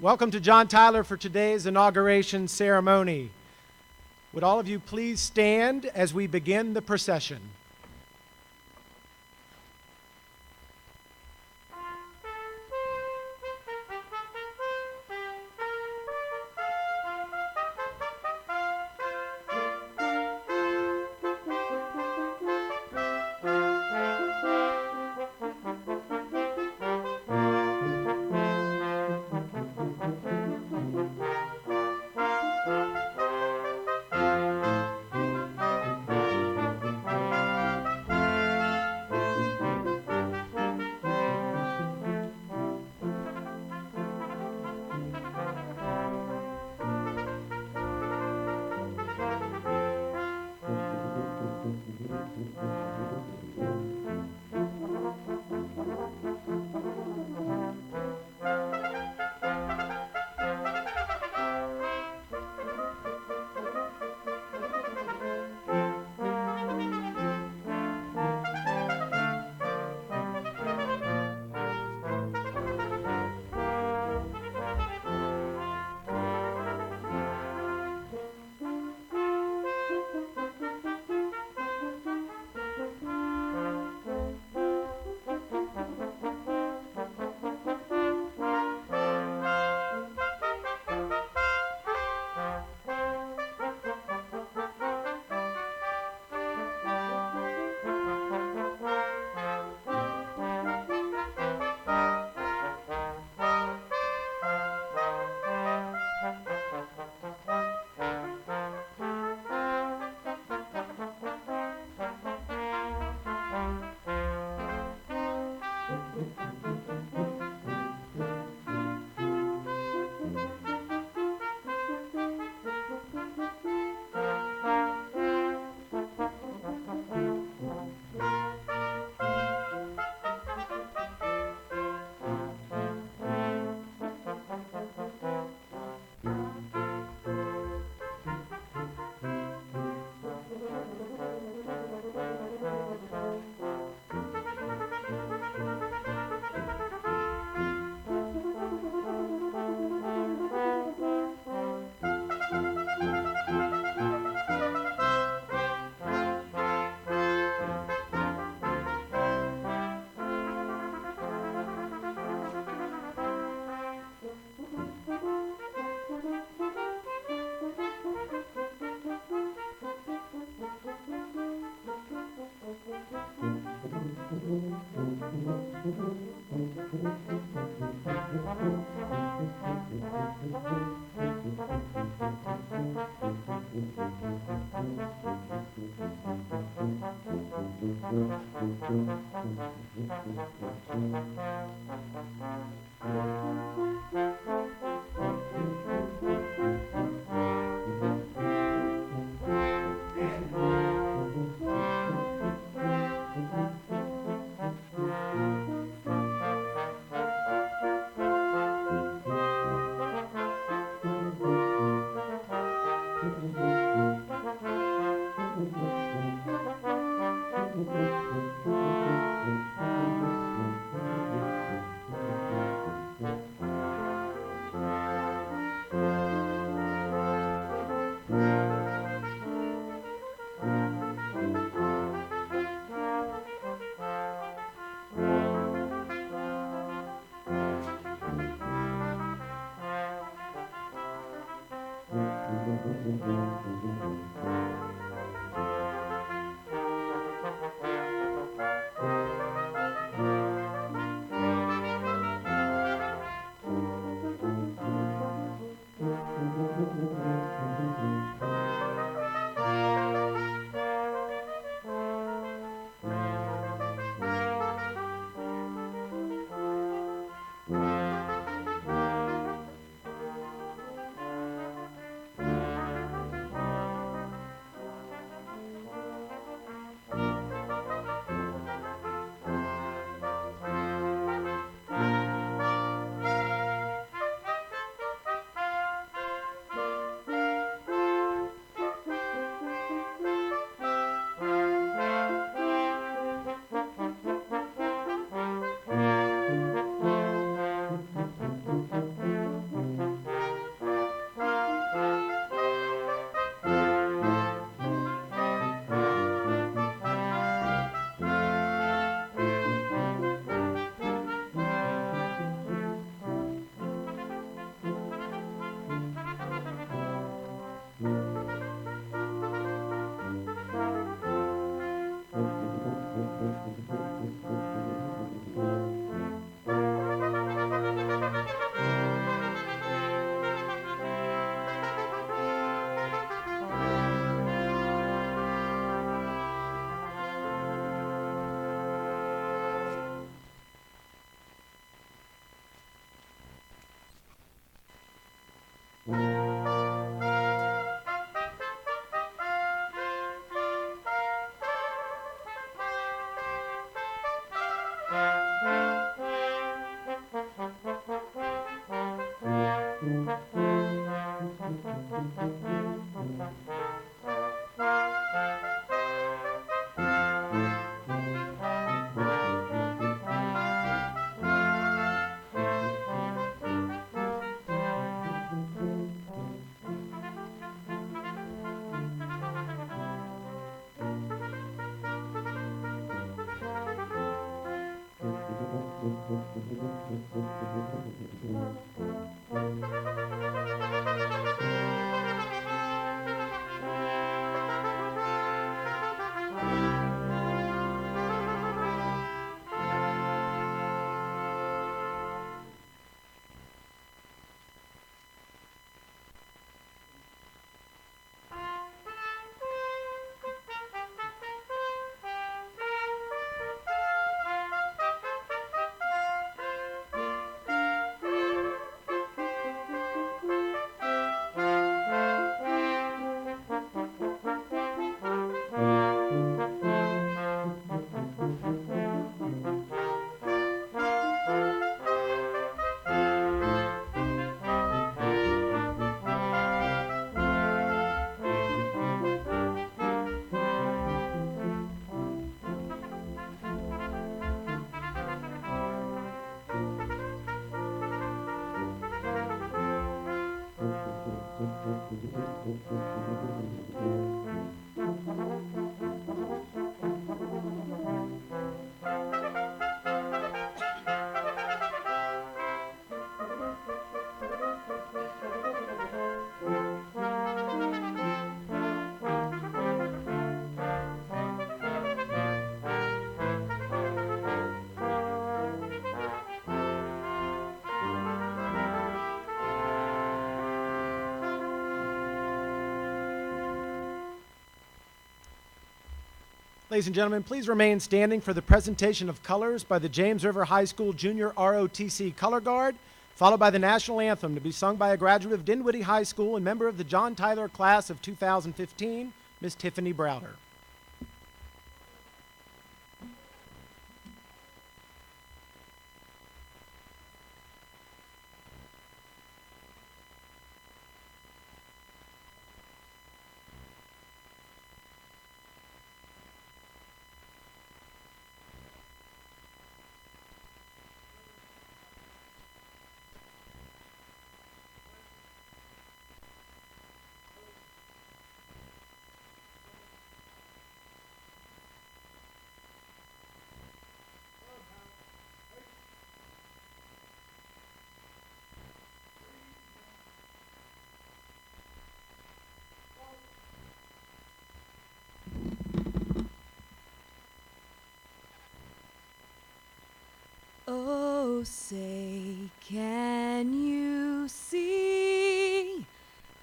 Welcome to John Tyler for today's inauguration ceremony. Would all of you please stand as we begin the procession? Ladies and gentlemen, please remain standing for the presentation of colors by the James River High School Junior ROTC Color Guard, followed by the national anthem to be sung by a graduate of Dinwiddie High School and member of the John Tyler class of 2015, Miss Tiffany Browder. Oh, say, can you see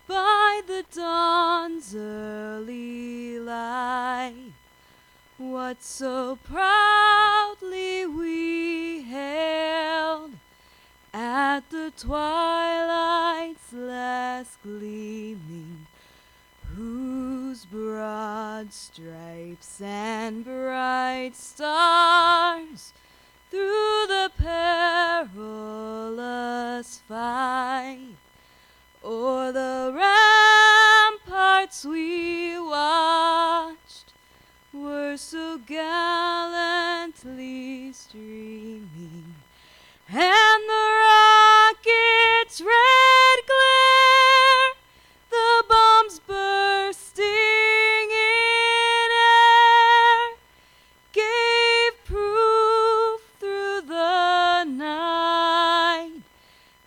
by the dawn's early light what so proudly we hailed at the twilight's last gleaming, whose broad stripes and bright stars through the perilous fight o'er the ramparts we watched were so gallantly streaming, and the rocket's red glare, the bombs bursting in air, gave proof through the night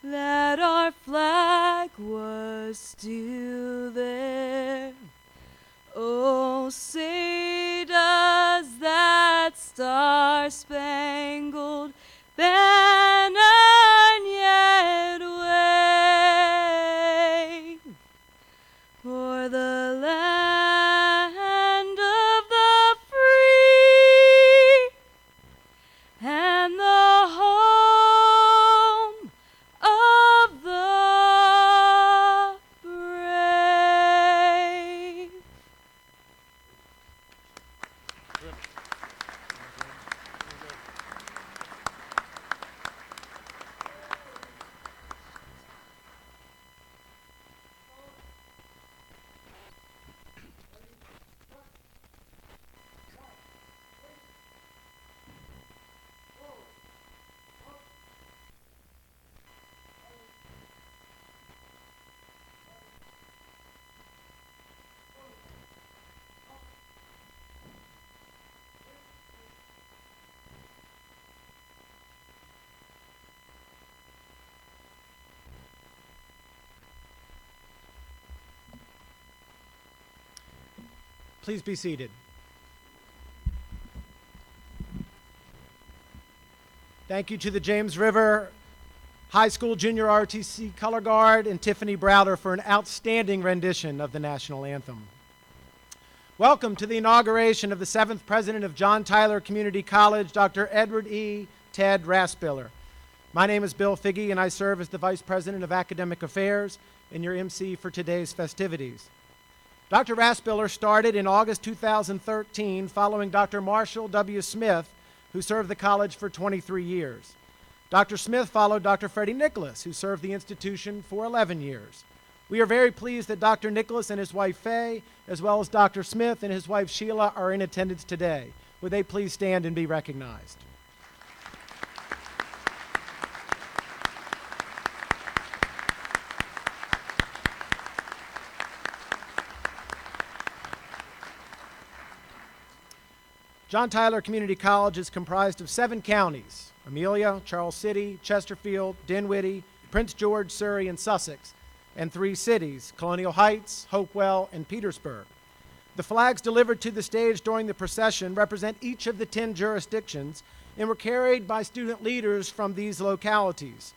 that our flag was still there. Oh, say does that star-spangled banner yet wave o'er the land of the free and the home of the brave? Please be seated. Thank you to the James River High School Junior ROTC Color Guard and Tiffany Browder for an outstanding rendition of the national anthem. Welcome to the inauguration of the 7th president of John Tyler Community College, Dr. Edward E. Ted Raspiller. My name is Bill Figge, and I serve as the Vice President of Academic Affairs and your MC for today's festivities. Dr. Raspiller started in August 2013 following Dr. Marshall W. Smith, who served the college for 23 years. Dr. Smith followed Dr. Freddie Nicholas, who served the institution for 11 years. We are very pleased that Dr. Nicholas and his wife Faye, as well as Dr. Smith and his wife Sheila, are in attendance today. Would they please stand and be recognized? John Tyler Community College is comprised of 7 counties: Amelia, Charles City, Chesterfield, Dinwiddie, Prince George, Surrey, and Sussex, and 3 cities: Colonial Heights, Hopewell, and Petersburg. The flags delivered to the stage during the procession represent each of the 10 jurisdictions and were carried by student leaders from these localities.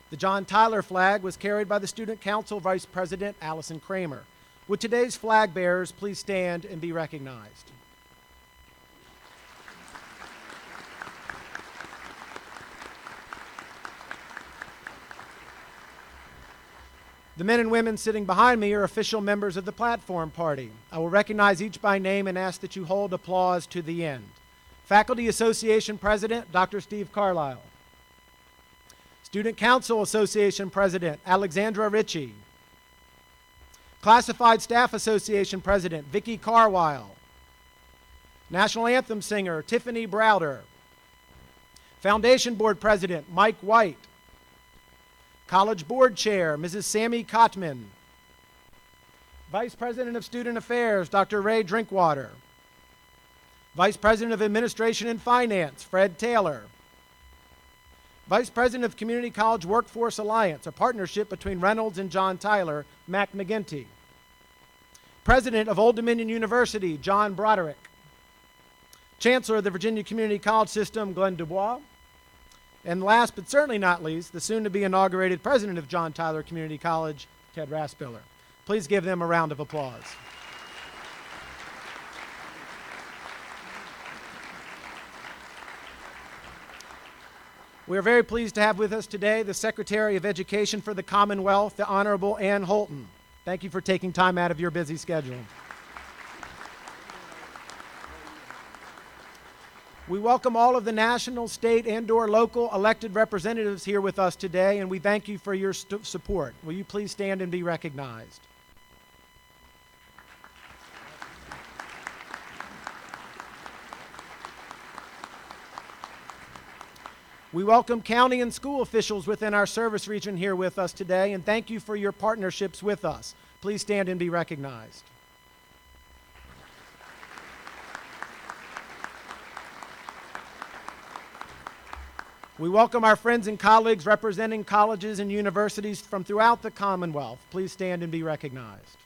The John Tyler flag was carried by the Student Council Vice President Allison Kramer. Would today's flag bearers please stand and be recognized? The men and women sitting behind me are official members of the platform party. I will recognize each by name and ask that you hold applause to the end. Faculty Association President, Dr. Steve Carlisle. Student Council Association President, Alexandra Ritchie. Classified Staff Association President, Vicki Carwile. National Anthem Singer, Tiffany Browder. Foundation Board President, Mike White. College Board Chair, Mrs. Sammy Kottman. Vice President of Student Affairs, Dr. Ray Drinkwater. Vice President of Administration and Finance, Fred Taylor. Vice President of Community College Workforce Alliance, a partnership between Reynolds and John Tyler, Mac McGinty. President of Old Dominion University, John Broderick. Chancellor of the Virginia Community College System, Glenn Dubois. And last but certainly not least, the soon-to-be inaugurated president of John Tyler Community College, Ted Raspiller. Please give them a round of applause. We are very pleased to have with us today the Secretary of Education for the Commonwealth, the Honorable Ann Holton. Thank you for taking time out of your busy schedule. We welcome all of the national, state, and/or local elected representatives here with us today, and we thank you for your support. Will you please stand and be recognized? We welcome county and school officials within our service region here with us today, and thank you for your partnerships with us. Please stand and be recognized. We welcome our friends and colleagues representing colleges and universities from throughout the Commonwealth. Please stand and be recognized.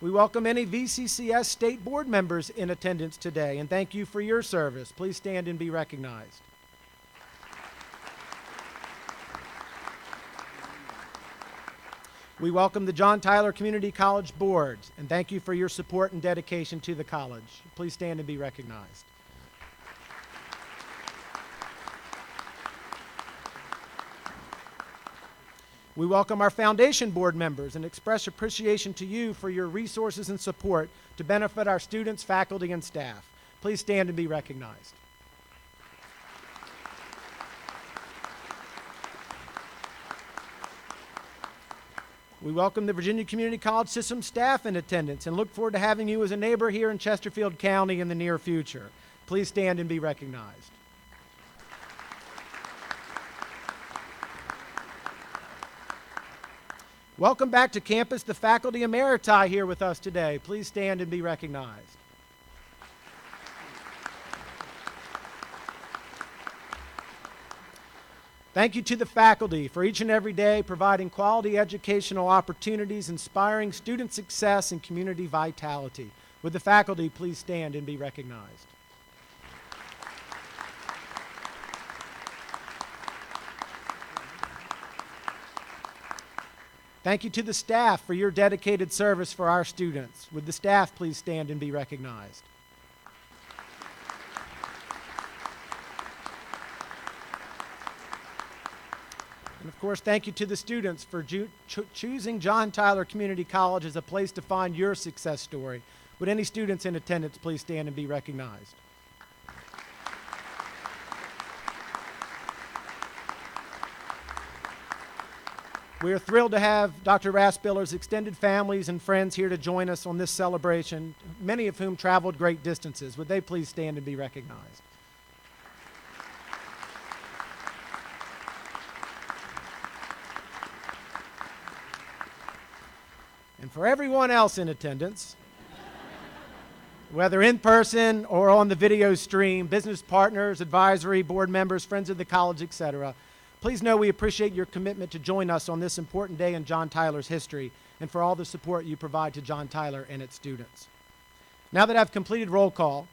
We welcome any VCCS state board members in attendance today, and thank you for your service. Please stand and be recognized. We welcome the John Tyler Community College Board, and thank you for your support and dedication to the college. Please stand and be recognized. We welcome our Foundation Board members and express appreciation to you for your resources and support to benefit our students, faculty, and staff. Please stand and be recognized. We welcome the Virginia Community College System staff in attendance and look forward to having you as a neighbor here in Chesterfield County in the near future. Please stand and be recognized. Welcome back to campus, the faculty emeriti here with us today. Please stand and be recognized. Thank you to the faculty for each and every day providing quality educational opportunities, inspiring student success and community vitality. Would the faculty please stand and be recognized? Thank you to the staff for your dedicated service for our students. Would the staff please stand and be recognized? And of course, thank you to the students for choosing John Tyler Community College as a place to find your success story. Would any students in attendance please stand and be recognized? We are thrilled to have Dr. Raspiller's extended families and friends here to join us on this celebration, many of whom traveled great distances. Would they please stand and be recognized? And for everyone else in attendance, whether in person or on the video stream, business partners, advisory board members, friends of the college, etc., please know we appreciate your commitment to join us on this important day in John Tyler's history and for all the support you provide to John Tyler and its students. Now that I've completed roll call,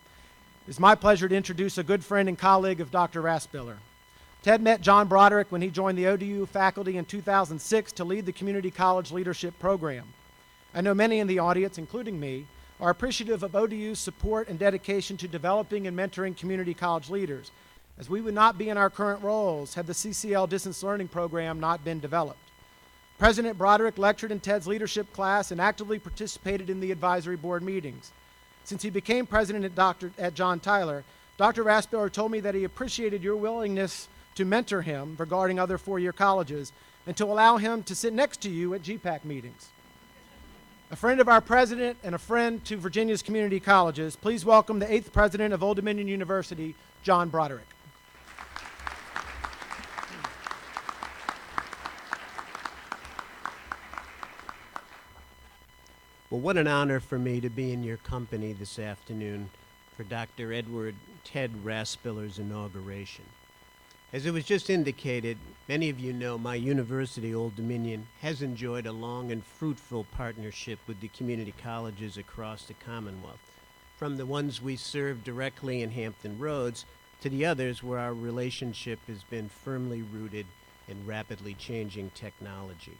it's my pleasure to introduce a good friend and colleague of Dr. Raspiller. Ted met John Broderick when he joined the ODU faculty in 2006 to lead the Community College Leadership Program. I know many in the audience, including me, are appreciative of ODU's support and dedication to developing and mentoring community college leaders, as we would not be in our current roles had the CCL Distance Learning Program not been developed. President Broderick lectured in Ted's leadership class and actively participated in the advisory board meetings. Since he became president at John Tyler, Dr. Raspiller told me that he appreciated your willingness to mentor him regarding other four-year colleges and to allow him to sit next to you at GPAC meetings. A friend of our president and a friend to Virginia's community colleges, please welcome the 8th president of Old Dominion University, John Broderick. Well, what an honor for me to be in your company this afternoon for Dr. Edward Ted Raspiller's inauguration. As it was just indicated, many of you know my university, Old Dominion, has enjoyed a long and fruitful partnership with the community colleges across the Commonwealth, from the ones we serve directly in Hampton Roads to the others where our relationship has been firmly rooted in rapidly changing technology.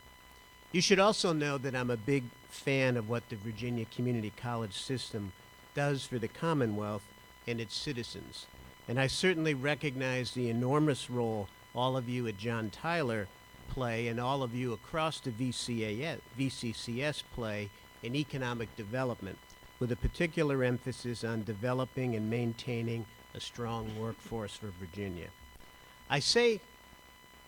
You should also know that I'm a big fan of what the Virginia Community College system does for the Commonwealth and its citizens. And I certainly recognize the enormous role all of you at John Tyler play and all of you across the VCCS play in economic development, with a particular emphasis on developing and maintaining a strong workforce for Virginia. I say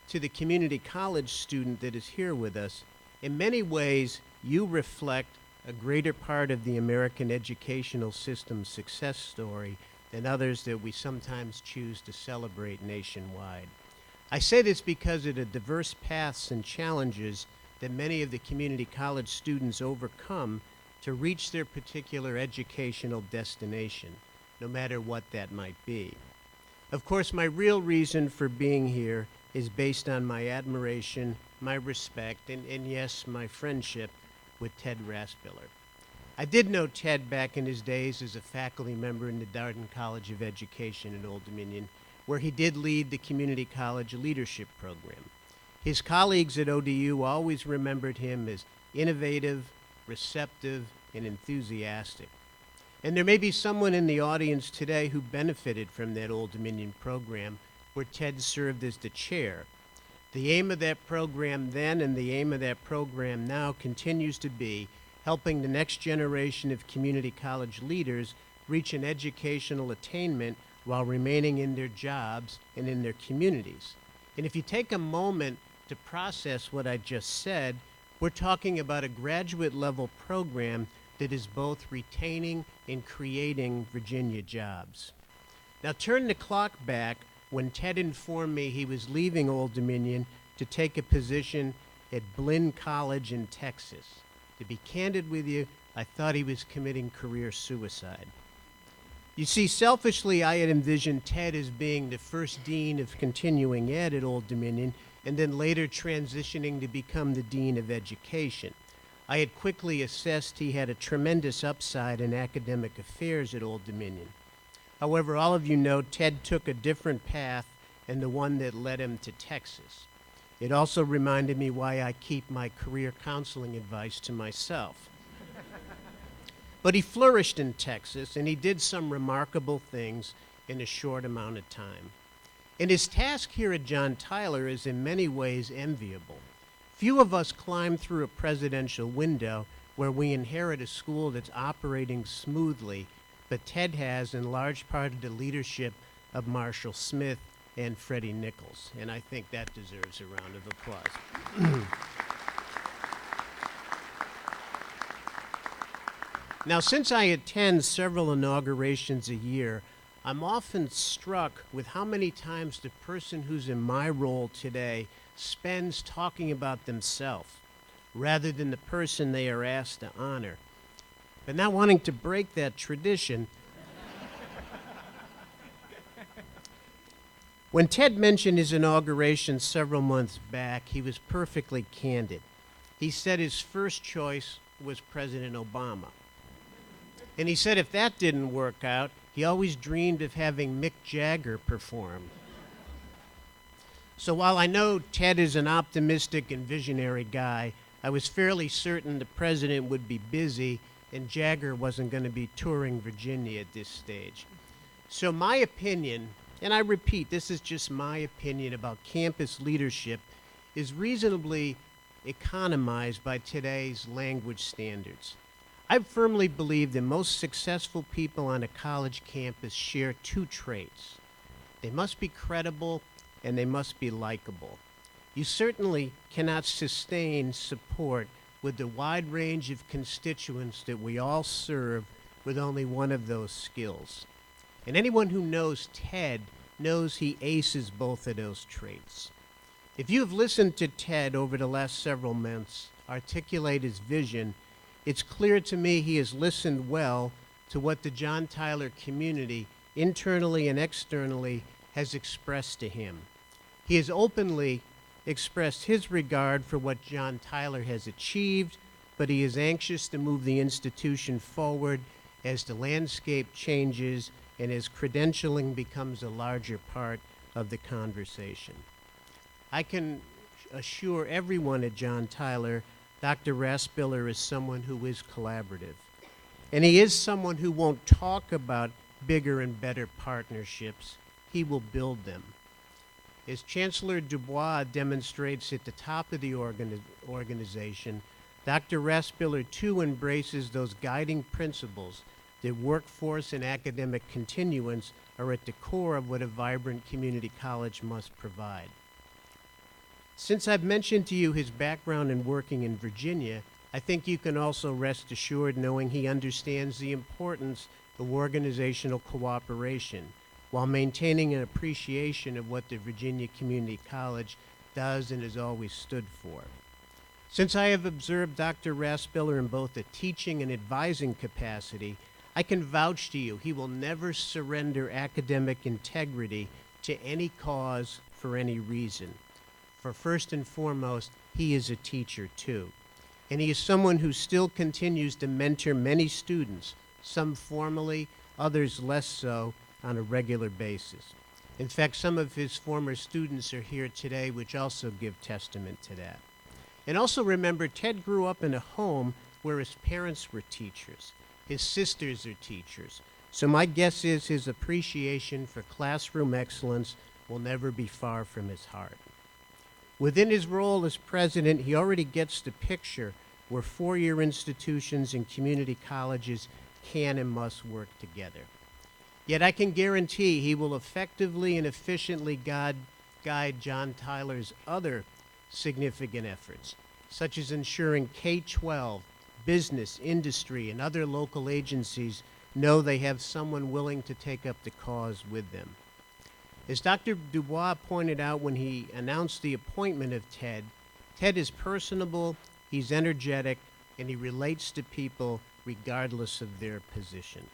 to the community college student that is here with us, in many ways, you reflect a greater part of the American educational system's success story than others that we sometimes choose to celebrate nationwide. I say this because of the diverse paths and challenges that many of the community college students overcome to reach their particular educational destination, no matter what that might be. Of course, my real reason for being here is based on my admiration, my respect, and yes, my friendship with Ted Raspiller. I did know Ted back in his days as a faculty member in the Darden College of Education in Old Dominion, where he did lead the community college leadership program. His colleagues at ODU always remembered him as innovative, receptive, and enthusiastic. And there may be someone in the audience today who benefited from that Old Dominion program where Ted served as the chair. The aim of that program then and the aim of that program now continues to be helping the next generation of community college leaders reach an educational attainment while remaining in their jobs and in their communities. And if you take a moment to process what I just said, we're talking about a graduate level program that is both retaining and creating Virginia jobs. Now turn the clock back when Ted informed me he was leaving Old Dominion to take a position at Blinn College in Texas. To be candid with you, I thought he was committing career suicide. You see, selfishly, I had envisioned Ted as being the first dean of continuing ed at Old Dominion and then later transitioning to become the dean of education. I had quickly assessed he had a tremendous upside in academic affairs at Old Dominion. However, all of you know Ted took a different path and the one that led him to Texas. It also reminded me why I keep my career counseling advice to myself. But he flourished in Texas, and he did some remarkable things in a short amount of time. And his task here at John Tyler is in many ways enviable. Few of us climb through a presidential window where we inherit a school that's operating smoothly, but Ted has in large part of the leadership of Marshall Smith and Freddie Nichols, and I think that deserves a round of applause. Now, since I attend several inaugurations a year, I'm often struck with how many times the person who's in my role today spends talking about themselves rather than the person they are asked to honor. But not wanting to break that tradition, when Ted mentioned his inauguration several months back, he was perfectly candid. He said his first choice was President Obama. And he said if that didn't work out, he always dreamed of having Mick Jagger perform. So while I know Ted is an optimistic and visionary guy, I was fairly certain the president would be busy and Jagger wasn't going to be touring Virginia at this stage. So my opinion, and I repeat, this is just my opinion about campus leadership, is reasonably economized by today's language standards. I firmly believe that most successful people on a college campus share two traits. They must be credible and they must be likable. You certainly cannot sustain support with the wide range of constituents that we all serve with only one of those skills. And anyone who knows Ted knows he aces both of those traits. If you have listened to Ted over the last several months articulate his vision, it's clear to me he has listened well to what the John Tyler community, internally and externally, has expressed to him. He has openly expressed his regard for what John Tyler has achieved, but he is anxious to move the institution forward as the landscape changes and as credentialing becomes a larger part of the conversation. I can assure everyone at John Tyler, Dr. Raspiller is someone who is collaborative. And he is someone who won't talk about bigger and better partnerships. He will build them. As Chancellor Dubois demonstrates at the top of the organization, Dr. Raspiller too embraces those guiding principles that workforce and academic continuance are at the core of what a vibrant community college must provide. Since I've mentioned to you his background in working in Virginia, I think you can also rest assured knowing he understands the importance of organizational cooperation while maintaining an appreciation of what the Virginia Community College does and has always stood for. Since I have observed Dr. Raspiller in both a teaching and advising capacity, I can vouch to you he will never surrender academic integrity to any cause for any reason. For first and foremost, he is a teacher too. And he is someone who still continues to mentor many students, some formally, others less so, on a regular basis. In fact, some of his former students are here today, which also give testament to that. And also remember, Ted grew up in a home where his parents were teachers. His sisters are teachers. So my guess is his appreciation for classroom excellence will never be far from his heart. Within his role as president, he already gets the picture where four-year institutions and community colleges can and must work together. Yet I can guarantee he will effectively and efficiently guide John Tyler's other significant efforts, such as ensuring K-12, business, industry, and other local agencies know they have someone willing to take up the cause with them. As Dr. Dubois pointed out when he announced the appointment of Ted, Ted is personable, he's energetic, and he relates to people regardless of their position.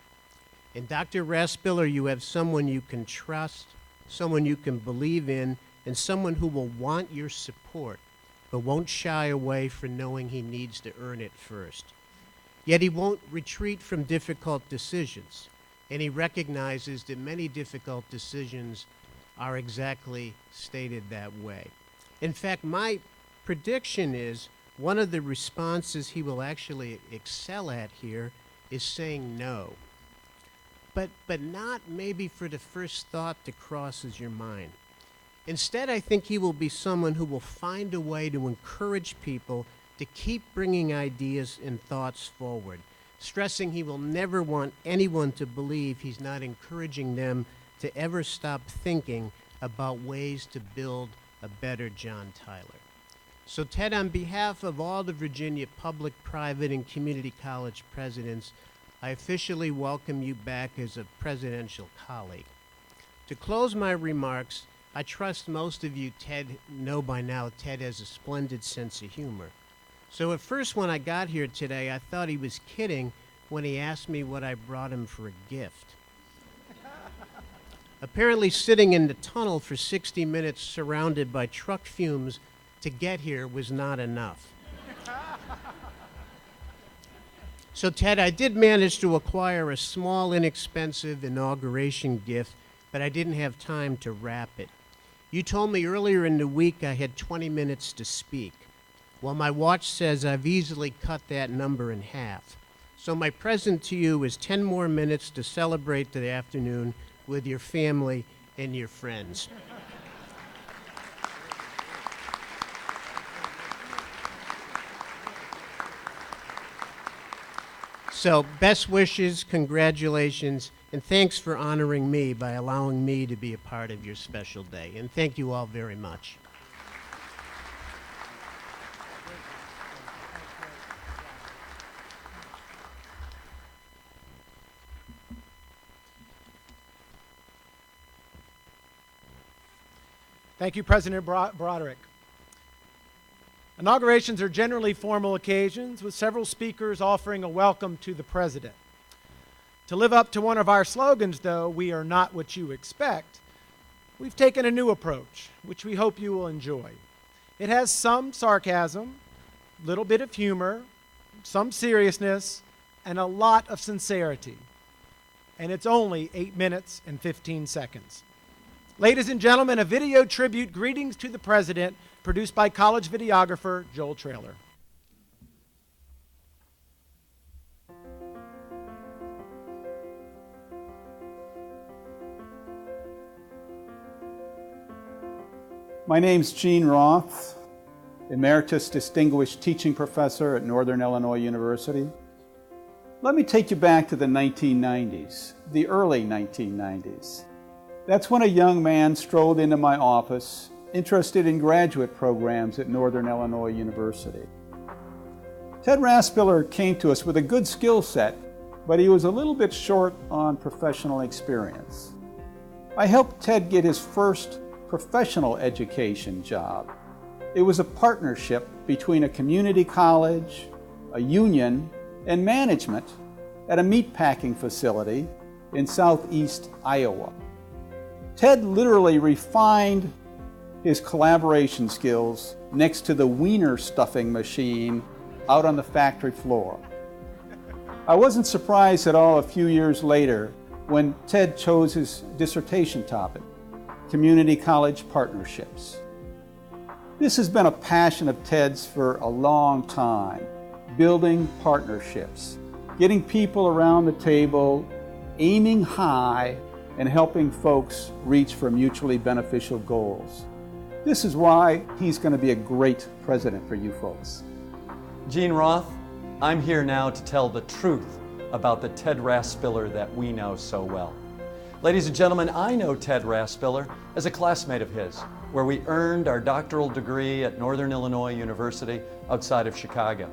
In Dr. Raspiller, you have someone you can trust, someone you can believe in, and someone who will want your support, but won't shy away from knowing he needs to earn it first. Yet he won't retreat from difficult decisions, and he recognizes that many difficult decisions are exactly stated that way. In fact, my prediction is one of the responses he will actually excel at here is saying no. But not maybe for the first thought that crosses your mind. Instead, I think he will be someone who will find a way to encourage people to keep bringing ideas and thoughts forward, stressing he will never want anyone to believe he's not encouraging them to ever stop thinking about ways to build a better John Tyler. So Ted, on behalf of all the Virginia public, private, and community college presidents, I officially welcome you back as a presidential colleague. To close my remarks, I trust most of you know by now Ted has a splendid sense of humor. So at first when I got here today, I thought he was kidding when he asked me what I brought him for a gift. Apparently sitting in the tunnel for 60 minutes surrounded by truck fumes to get here was not enough. So Ted, I did manage to acquire a small, inexpensive inauguration gift, but I didn't have time to wrap it. You told me earlier in the week I had 20 minutes to speak. Well, my watch says I've easily cut that number in half. So my present to you is 10 more minutes to celebrate the afternoon with your family and your friends. So best wishes, congratulations, and thanks for honoring me by allowing me to be a part of your special day. And thank you all very much. Thank you, President Broderick. Inaugurations are generally formal occasions with several speakers offering a welcome to the president. To live up to one of our slogans, though, "We are not what you expect," we've taken a new approach, which we hope you will enjoy. It has some sarcasm, a little bit of humor, some seriousness, and a lot of sincerity. And it's only 8 minutes and 15 seconds. Ladies and gentlemen, a video tribute greetings to the president produced by college videographer Joel Traylor. My name's Gene Roth, Emeritus Distinguished Teaching Professor at Northern Illinois University. Let me take you back to the 1990s, the early 1990s. That's when a young man strolled into my office, interested in graduate programs at Northern Illinois University. Ted Raspiller came to us with a good skill set, but he was a little bit short on professional experience. I helped Ted get his first professional education job. It was a partnership between a community college, a union, and management at a meatpacking facility in southeast Iowa. Ted literally refined his collaboration skills next to the wiener stuffing machine out on the factory floor. I wasn't surprised at all a few years later when Ted chose his dissertation topic, community college partnerships. This has been a passion of Ted's for a long time, building partnerships, getting people around the table, aiming high, and helping folks reach for mutually beneficial goals. This is why he's going to be a great president for you folks. Gene Roth, I'm here now to tell the truth about the Ted Raspiller that we know so well. Ladies and gentlemen, I know Ted Raspiller as a classmate of his, where we earned our doctoral degree at Northern Illinois University outside of Chicago.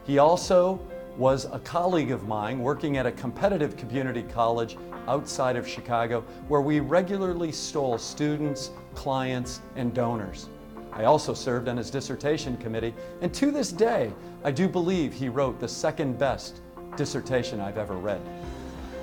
He also was a colleague of mine working at a competitive community college outside of Chicago, where we regularly stole students, clients, and donors. I also served on his dissertation committee, and to this day, I do believe he wrote the second best dissertation I've ever read.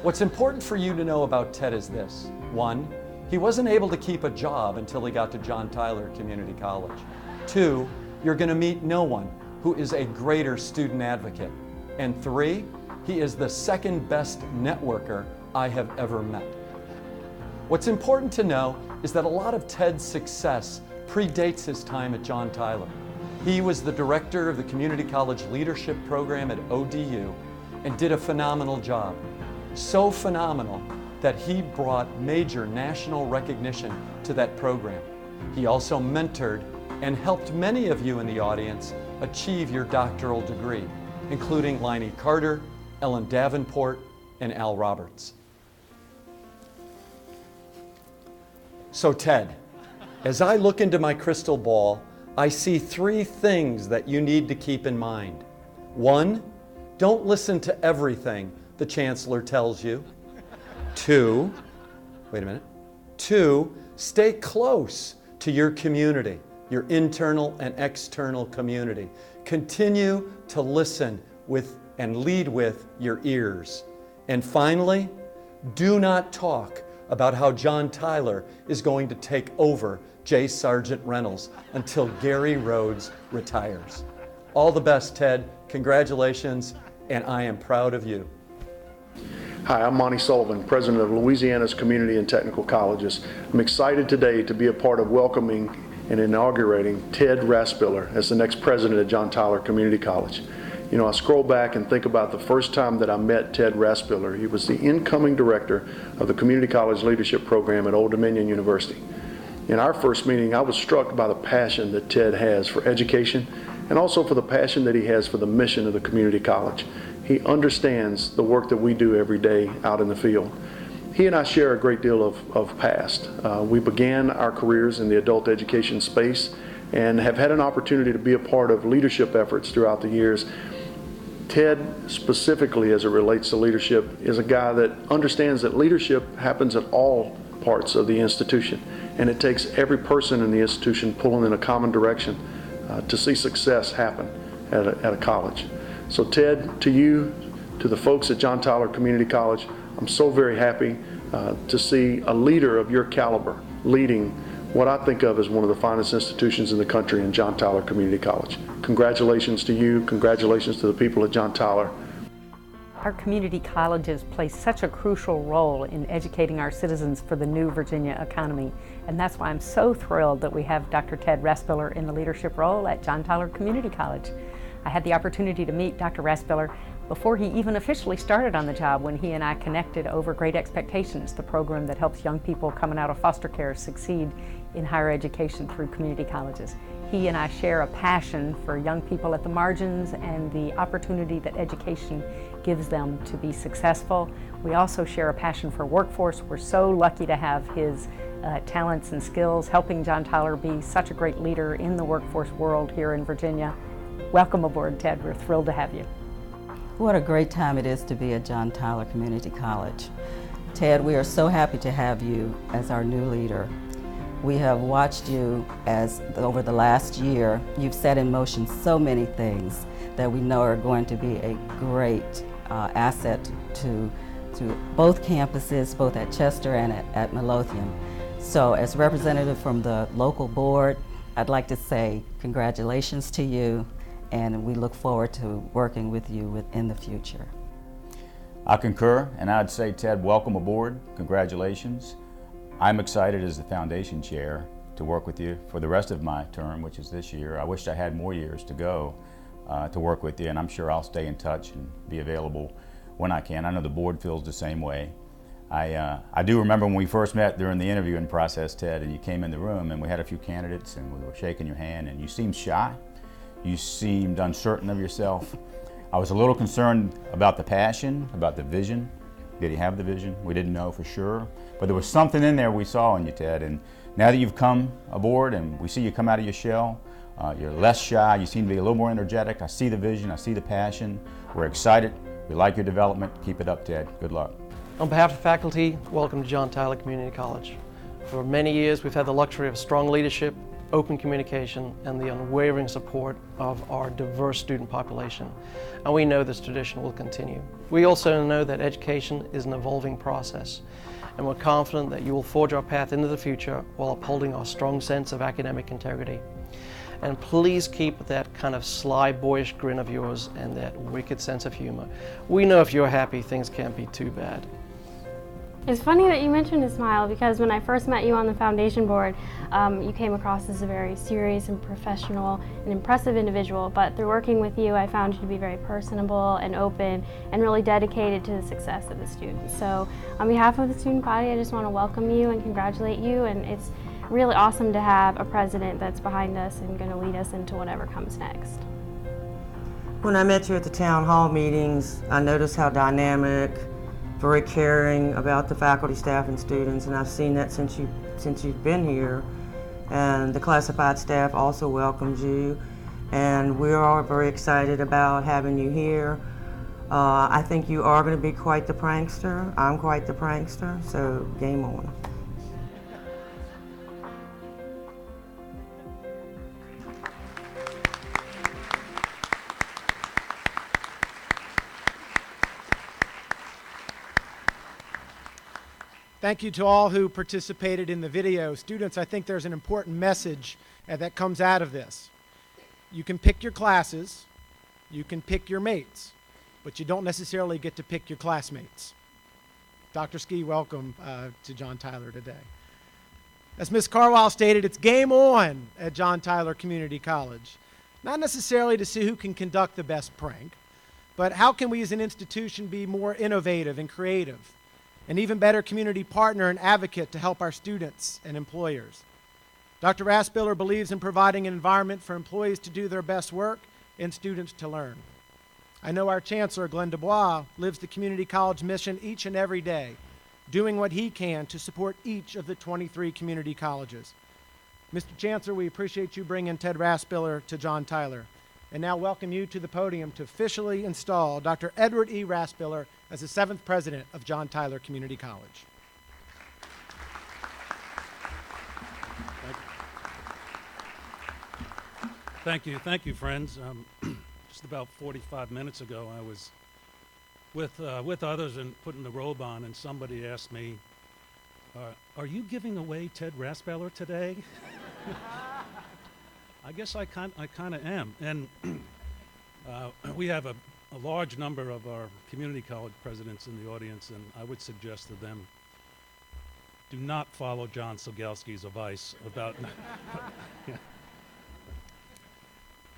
What's important for you to know about Ted is this. 1, he wasn't able to keep a job until he got to John Tyler Community College. 2, you're going to meet no one who is a greater student advocate. And 3, he is the second best networker I have ever met. What's important to know is that a lot of Ted's success predates his time at John Tyler. He was the director of the Community College Leadership Program at ODU and did a phenomenal job. So phenomenal that he brought major national recognition to that program. He also mentored and helped many of you in the audience achieve your doctoral degree, including Liney Carter, Ellen Davenport, and Al Roberts. So Ted, as I look into my crystal ball, I see 3 things that you need to keep in mind. 1, don't listen to everything the chancellor tells you. 2, wait a minute. 2, stay close to your community, your internal and external community. Continue to listen with and lead with your ears. And finally, do not talk about how John Tyler is going to take over J. Sargent Reynolds until Gary Rhodes retires. All the best, Ted. Congratulations, and I am proud of you. Hi, I'm Monty Sullivan, President of Louisiana's Community and Technical Colleges. I'm excited today to be a part of welcoming and inaugurating Ted Raspiller as the next president of John Tyler Community College. You know, I scroll back and think about the first time that I met Ted Raspiller. He was the incoming director of the Community College Leadership Program at Old Dominion University. In our first meeting, I was struck by the passion that Ted has for education and also for the passion that he has for the mission of the community college. He understands the work that we do every day out in the field. He and I share a great deal of past. We began our careers in the adult education space and have had an opportunity to be a part of leadership efforts throughout the years. Ted, specifically as it relates to leadership, is a guy that understands that leadership happens at all parts of the institution, and it takes every person in the institution pulling in a common direction to see success happen at a college. So Ted, to you, to the folks at John Tyler Community College, I'm so very happy to see a leader of your caliber leading what I think of as one of the finest institutions in the country in John Tyler Community College. Congratulations to you, congratulations to the people at John Tyler. Our community colleges play such a crucial role in educating our citizens for the new Virginia economy, and that's why I'm so thrilled that we have Dr. Ted Raspiller in the leadership role at John Tyler Community College. I had the opportunity to meet Dr. Raspiller before he even officially started on the job, when he and I connected over Great Expectations, the program that helps young people coming out of foster care succeed in higher education through community colleges. He and I share a passion for young people at the margins and the opportunity that education gives them to be successful. We also share a passion for workforce. We're so lucky to have his talents and skills helping John Tyler be such a great leader in the workforce world here in Virginia. Welcome aboard, Ted. We're thrilled to have you. What a great time it is to be at John Tyler Community College. Ted, we are so happy to have you as our new leader. We have watched you as over the last year, you've set in motion so many things that we know are going to be a great asset to both campuses, both at Chester and at Midlothian. So as representative from the local board, I'd like to say congratulations to you, and we look forward to working with you in the future. I concur, and I'd say, Ted, welcome aboard. Congratulations. I'm excited as the foundation chair to work with you for the rest of my term, which is this year. I wish I had more years to go to work with you, and I'm sure I'll stay in touch and be available when I can. I know the board feels the same way. I do remember when we first met during the interviewing process, Ted, and you came in the room and we had a few candidates and we were shaking your hand, and you seemed shy. You seemed uncertain of yourself. I was a little concerned about the passion, about the vision. Did he have the vision? We didn't know for sure. But there was something in there we saw in you, Ted. And now that you've come aboard and we see you come out of your shell, you're less shy. You seem to be a little more energetic. I see the vision. I see the passion. We're excited. We like your development. Keep it up, Ted. Good luck. On behalf of faculty, welcome to John Tyler Community College. For many years, we've had the luxury of strong leadership, open communication, and the unwavering support of our diverse student population. And we know this tradition will continue. We also know that education is an evolving process, and we're confident that you will forge our path into the future while upholding our strong sense of academic integrity. And please keep that kind of sly, boyish grin of yours and that wicked sense of humor. We know if you're happy, things can't be too bad. It's funny that you mentioned a smile, because when I first met you on the foundation board, you came across as a very serious and professional and impressive individual, but through working with you, I found you to be very personable and open and really dedicated to the success of the students. So on behalf of the student body, I just want to welcome you and congratulate you, and it's really awesome to have a president that's behind us and going to lead us into whatever comes next. When I met you at the town hall meetings, I noticed how dynamic, very caring about the faculty, staff, and students, and I've seen that since you've been here. And the classified staff also welcomes you, and we're all very excited about having you here. I think you are going to be quite the prankster. I'm quite the prankster, so game on. Thank you to all who participated in the video. Students, I think there's an important message that comes out of this. You can pick your classes, you can pick your mates, but you don't necessarily get to pick your classmates. Dr. Ski, welcome to John Tyler today. As Ms. Carwile stated, it's game on at John Tyler Community College. Not necessarily to see who can conduct the best prank, but how can we as an institution be more innovative and creative, an even better community partner and advocate to help our students and employers. Dr. Raspiller believes in providing an environment for employees to do their best work and students to learn. I know our Chancellor, Glenn DuBois, lives the community college mission each and every day, doing what he can to support each of the 23 community colleges. Mr. Chancellor, we appreciate you bringing Ted Raspiller to John Tyler, and now welcome you to the podium to officially install Dr. Edward E. Raspiller as the 7th president of John Tyler Community College. Thank you, friends. Just about 45 minutes ago, I was with others and putting the robe on, and somebody asked me, "Are you giving away Ted Raspiller today?" I guess I kind of am, and we have a large number of our community college presidents in the audience, and I would suggest to them, do not follow John Sogalski's advice about. Yeah.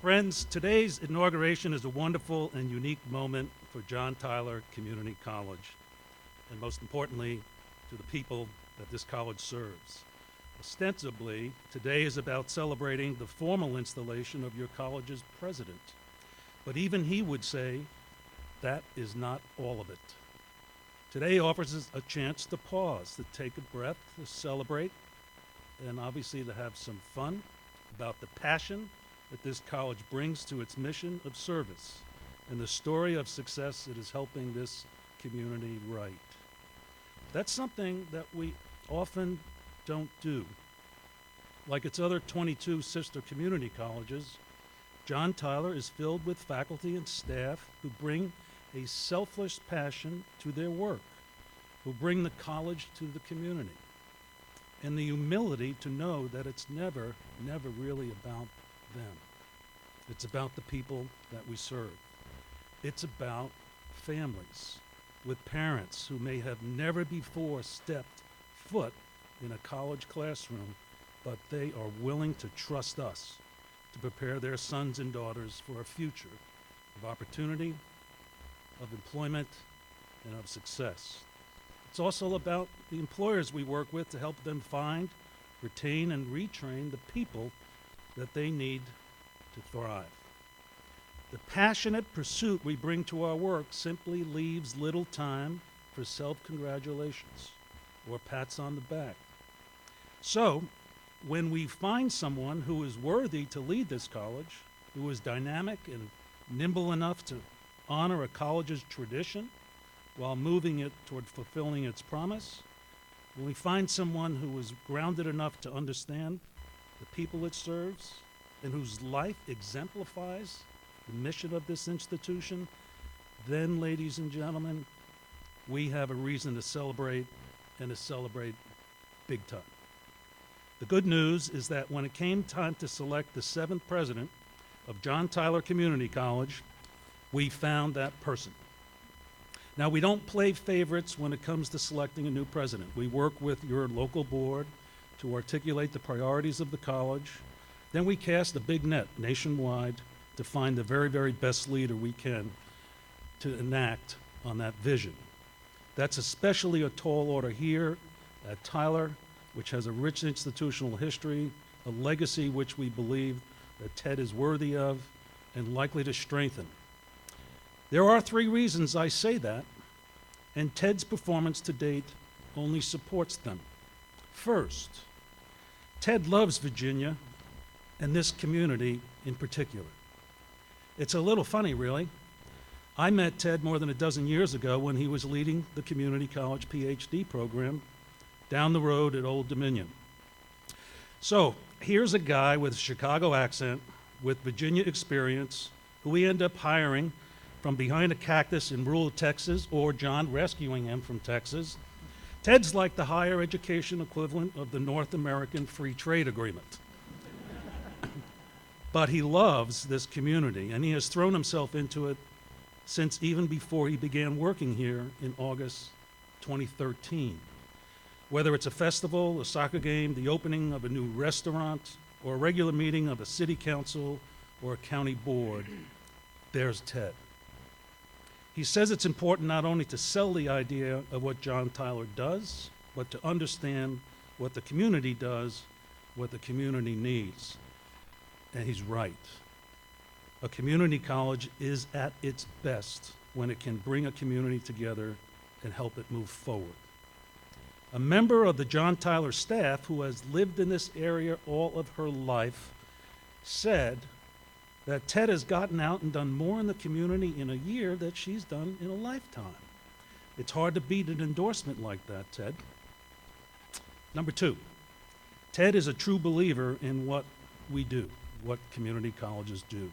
Friends, today's inauguration is a wonderful and unique moment for John Tyler Community College, and most importantly, to the people that this college serves. Ostensibly, today is about celebrating the formal installation of your college's president, but even he would say that is not all of it. Today offers us a chance to pause, to take a breath, to celebrate, and obviously to have some fun about the passion that this college brings to its mission of service and the story of success it is helping this community write. That's something that we often don't do. Like its other 22 sister community colleges, John Tyler is filled with faculty and staff who bring a selfless passion to their work, who bring the college to the community, and the humility to know that it's never really about them. It's about the people that we serve. It's about families with parents who may have never before stepped foot in a college classroom, but they are willing to trust us to prepare their sons and daughters for a future of opportunity, of employment, and of success. It's also about the employers we work with to help them find, retain, and retrain the people that they need to thrive. The passionate pursuit we bring to our work simply leaves little time for self-congratulations or pats on the back. So, when we find someone who is worthy to lead this college, who is dynamic and nimble enough to honor a college's tradition while moving it toward fulfilling its promise, when we find someone who is grounded enough to understand the people it serves and whose life exemplifies the mission of this institution, then, ladies and gentlemen, we have a reason to celebrate, and to celebrate big time. The good news is that when it came time to select the 7th president of John Tyler Community College, we found that person. Now, we don't play favorites when it comes to selecting a new president. We work with your local board to articulate the priorities of the college. Then we cast a big net nationwide to find the very best leader we can to enact on that vision. That's especially a tall order here at Tyler, which has a rich institutional history, a legacy which we believe that Ted is worthy of and likely to strengthen. There are 3 reasons I say that, and Ted's performance to date only supports them. First, Ted loves Virginia and this community in particular. It's a little funny, really. I met Ted more than a dozen years ago when he was leading the community college PhD program down the road at Old Dominion. So here's a guy with a Chicago accent, with Virginia experience, who we end up hiring from behind a cactus in rural Texas, or John rescuing him from Texas. Ted's like the higher education equivalent of the North American Free Trade Agreement. But he loves this community, and he has thrown himself into it since even before he began working here in August 2013. Whether it's a festival, a soccer game, the opening of a new restaurant, or a regular meeting of a city council or a county board, there's Ted. He says it's important not only to sell the idea of what John Tyler does, but to understand what the community does, what the community needs. And he's right. A community college is at its best when it can bring a community together and help it move forward. A member of the John Tyler staff who has lived in this area all of her life said that Ted has gotten out and done more in the community in a year than she's done in a lifetime. It's hard to beat an endorsement like that, Ted. Number two, Ted is a true believer in what we do, what community colleges do.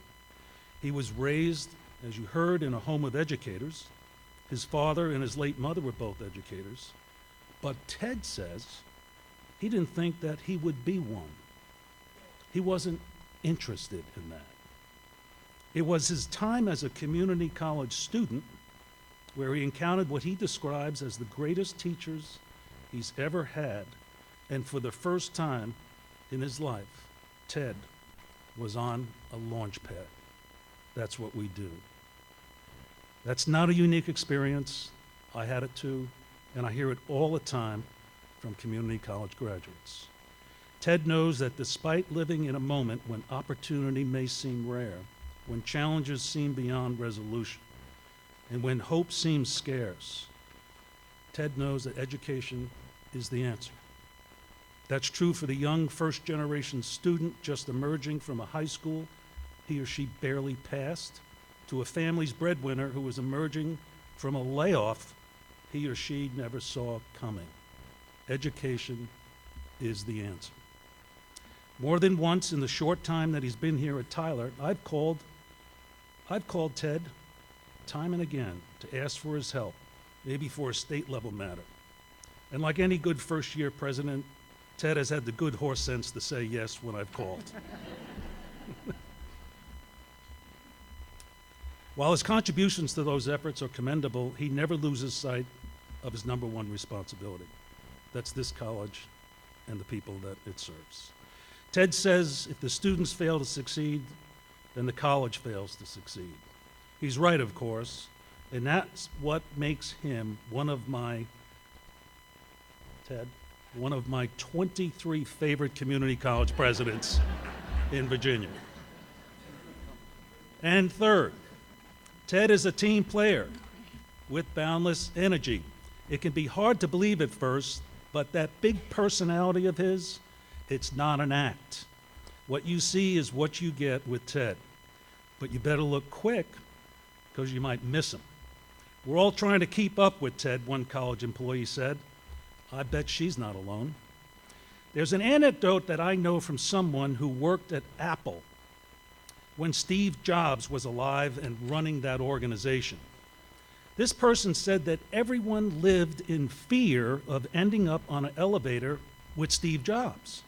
He was raised, as you heard, in a home of educators. His father and his late mother were both educators. But Ted says he didn't think that he would be one. He wasn't interested in that. It was his time as a community college student where he encountered what he describes as the greatest teachers he's ever had. And for the first time in his life, Ted was on a launch pad. That's what we do. That's not a unique experience. I had it too, and I hear it all the time from community college graduates. Ted knows that despite living in a moment when opportunity may seem rare, when challenges seem beyond resolution, and when hope seems scarce, Ted knows that education is the answer. That's true for the young first-generation student just emerging from a high school he or she barely passed, to a family's breadwinner who was emerging from a layoff he or she never saw coming. Education is the answer. More than once in the short time that he's been here at Tyler, I've called Ted time and again to ask for his help, maybe for a state-level matter. And like any good first-year president, Ted has had the good horse sense to say yes when I've called. While his contributions to those efforts are commendable, he never loses sight of his number one responsibility. That's this college and the people that it serves. Ted says if the students fail to succeed, then the college fails to succeed. He's right, of course, and that's what makes him one of my 23 favorite community college presidents in Virginia. And third, Ted is a team player with boundless energy. It can be hard to believe at first, but that big personality of his, it's not an act. What you see is what you get with Ted. But you better look quick, because you might miss him. We're all trying to keep up with Ted, one college employee said. I bet she's not alone. There's an anecdote that I know from someone who worked at Apple when Steve Jobs was alive and running that organization. This person said that everyone lived in fear of ending up on an elevator with Steve Jobs.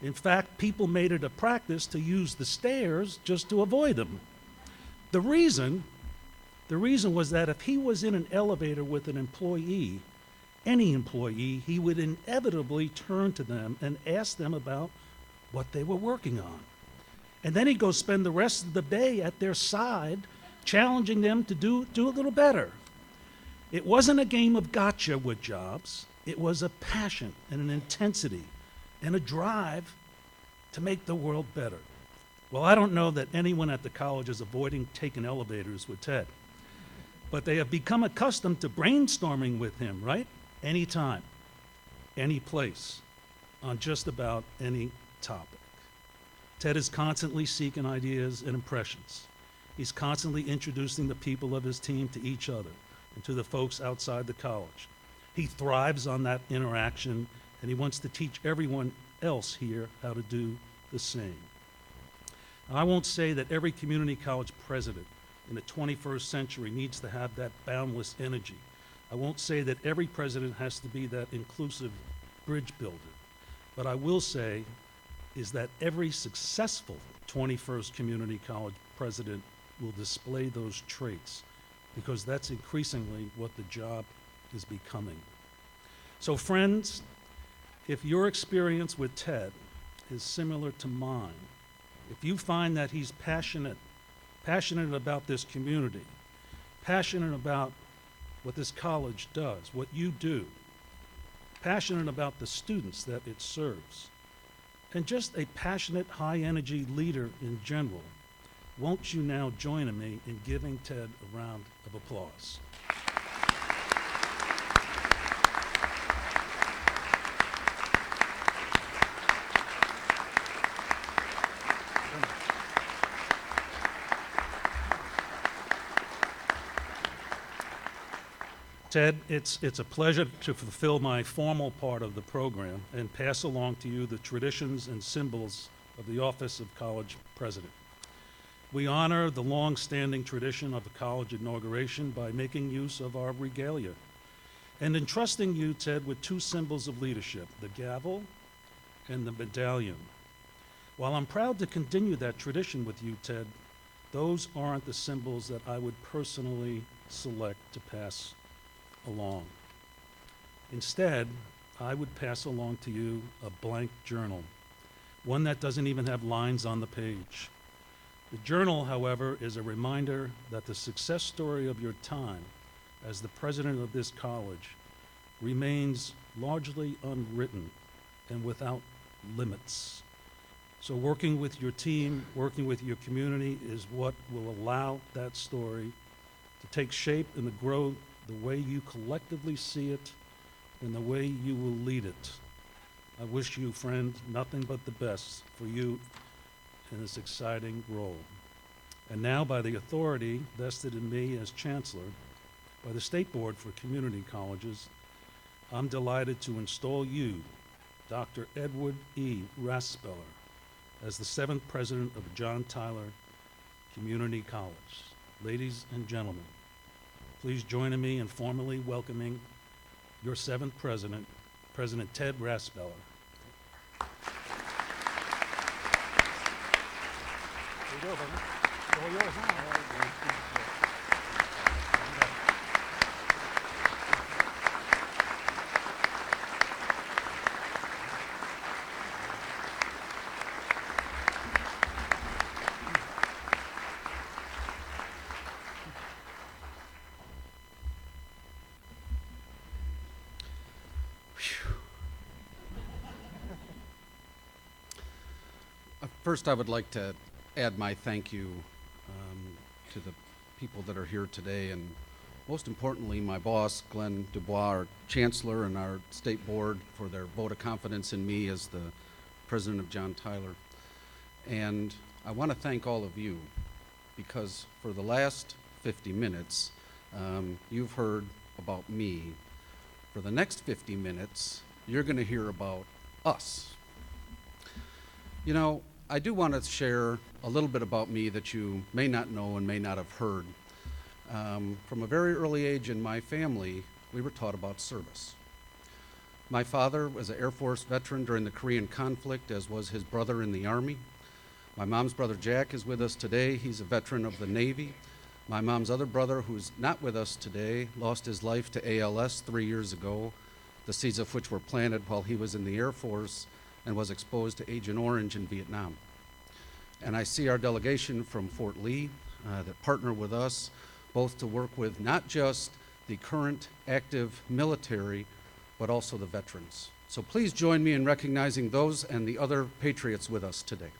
In fact, people made it a practice to use the stairs just to avoid them. The reason was that if he was in an elevator with an employee, any employee, he would inevitably turn to them and ask them about what they were working on. And then he'd go spend the rest of the day at their side, challenging them to do a little better. It wasn't a game of gotcha with Jobs. It was a passion and an intensity and a drive to make the world better. Well, I don't know that anyone at the college is avoiding taking elevators with Ted, but they have become accustomed to brainstorming with him, right? Anytime, any place, on just about any topic. Ted is constantly seeking ideas and impressions. He's constantly introducing the people of his team to each other and to the folks outside the college. He thrives on that interaction, and he wants to teach everyone else here how to do the same. Now, I won't say that every community college president in the 21st century needs to have that boundless energy. I won't say that every president has to be that inclusive bridge builder. But I will say is that every successful 21st community college president will display those traits, because that's increasingly what the job is becoming. So friends, if your experience with Ted is similar to mine, if you find that he's passionate about this community, passionate about what this college does, what you do, passionate about the students that it serves, and just a passionate, high-energy leader in general, won't you now join me in giving Ted a round of applause? Ted, it's a pleasure to fulfill my formal part of the program and pass along to you the traditions and symbols of the office of college president. We honor the long-standing tradition of a college inauguration by making use of our regalia and entrusting you, Ted, with two symbols of leadership, the gavel and the medallion. While I'm proud to continue that tradition with you, Ted, those aren't the symbols that I would personally select to pass along. Instead, I would pass along to you a blank journal, one that doesn't even have lines on the page. The journal, however, is a reminder that the success story of your time as the president of this college remains largely unwritten and without limits. So working with your team, working with your community is what will allow that story to take shape and to grow the way you collectively see it and the way you will lead it. I wish you, friend, nothing but the best for you in this exciting role. And now, by the authority vested in me as Chancellor by the State Board for Community Colleges, I'm delighted to install you, Dr. Edward E. Raspiller, as the 7th President of John Tyler Community College. Ladies and gentlemen, please join me in formally welcoming your 7th President, President Ted Raspiller. There you go, baby. It's all yours now. First, I would like to add my thank you to the people that are here today, and most importantly, my boss, Glenn Dubois, our Chancellor, and our State Board for their vote of confidence in me as the President of John Tyler. And I want to thank all of you, because for the last 50 minutes, you've heard about me. For the next 50 minutes, you're going to hear about us. You know, I do want to share a little bit about me that you may not know and may not have heard. From a very early age in my family, we were taught about service. My father was an Air Force veteran during the Korean conflict, as was his brother in the Army. My mom's brother Jack is with us today. He's a veteran of the Navy. My mom's other brother, who's not with us today, lost his life to ALS 3 years ago, the seeds of which were planted while he was in the Air Force and was exposed to Agent Orange in Vietnam. And I see our delegation from Fort Lee that partner with us both to work with not just the current active military, but also the veterans. So please join me in recognizing those and the other patriots with us today.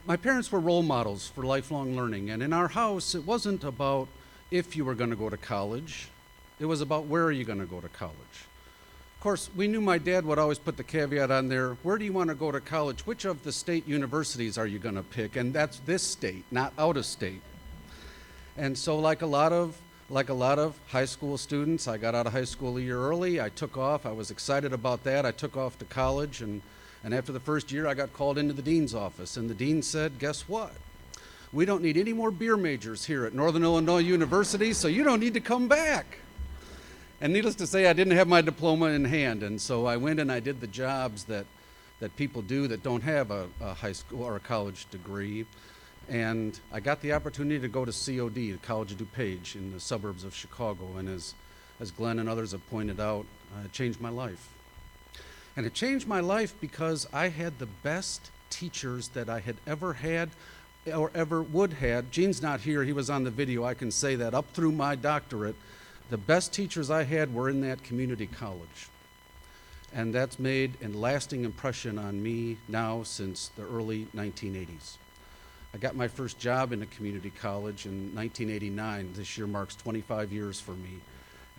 My parents were role models for lifelong learning, and in our house, it wasn't about if you were going to go to college, it was about where are you going to go to college. Of course, we knew my dad would always put the caveat on there, where do you want to go to college? Which of the state universities are you going to pick? And that's this state, not out of state. And so like a lot of high school students, I got out of high school a year early, I took off, I was excited about that, I took off to college, and after the first year, I got called into the dean's office, and the dean said, guess what? We don't need any more beer majors here at Northern Illinois University, so you don't need to come back. And needless to say, I didn't have my diploma in hand, and so I went and I did the jobs that people do that don't have a high school or a college degree. And I got the opportunity to go to COD, the College of DuPage, in the suburbs of Chicago. And as Glenn and others have pointed out, it changed my life. And it changed my life because I had the best teachers that I had ever had or ever would have. Gene's not here, he was on the video, I can say that. Up through my doctorate, the best teachers I had were in that community college. And that's made a lasting impression on me now since the early 1980s. I got my first job in a community college in 1989. This year marks 25 years for me.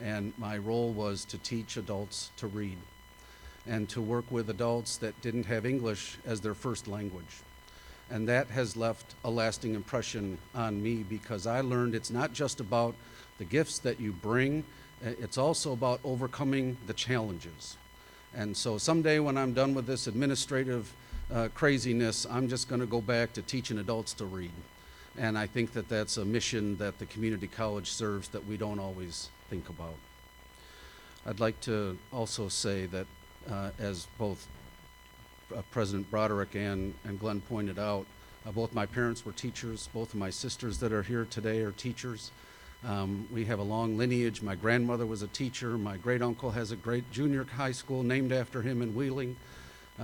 And my role was to teach adults to read and to work with adults that didn't have English as their first language. And that has left a lasting impression on me because I learned it's not just about the gifts that you bring, it's also about overcoming the challenges. And so someday when I'm done with this administrative craziness, I'm just going to go back to teaching adults to read. And I think that that's a mission that the community college serves that we don't always think about. I'd like to also say that as both President Broderick and Glenn pointed out, both my parents were teachers. Both of my sisters that are here today are teachers. We have a long lineage. My grandmother was a teacher. My great uncle has a great junior high school named after him in Wheeling.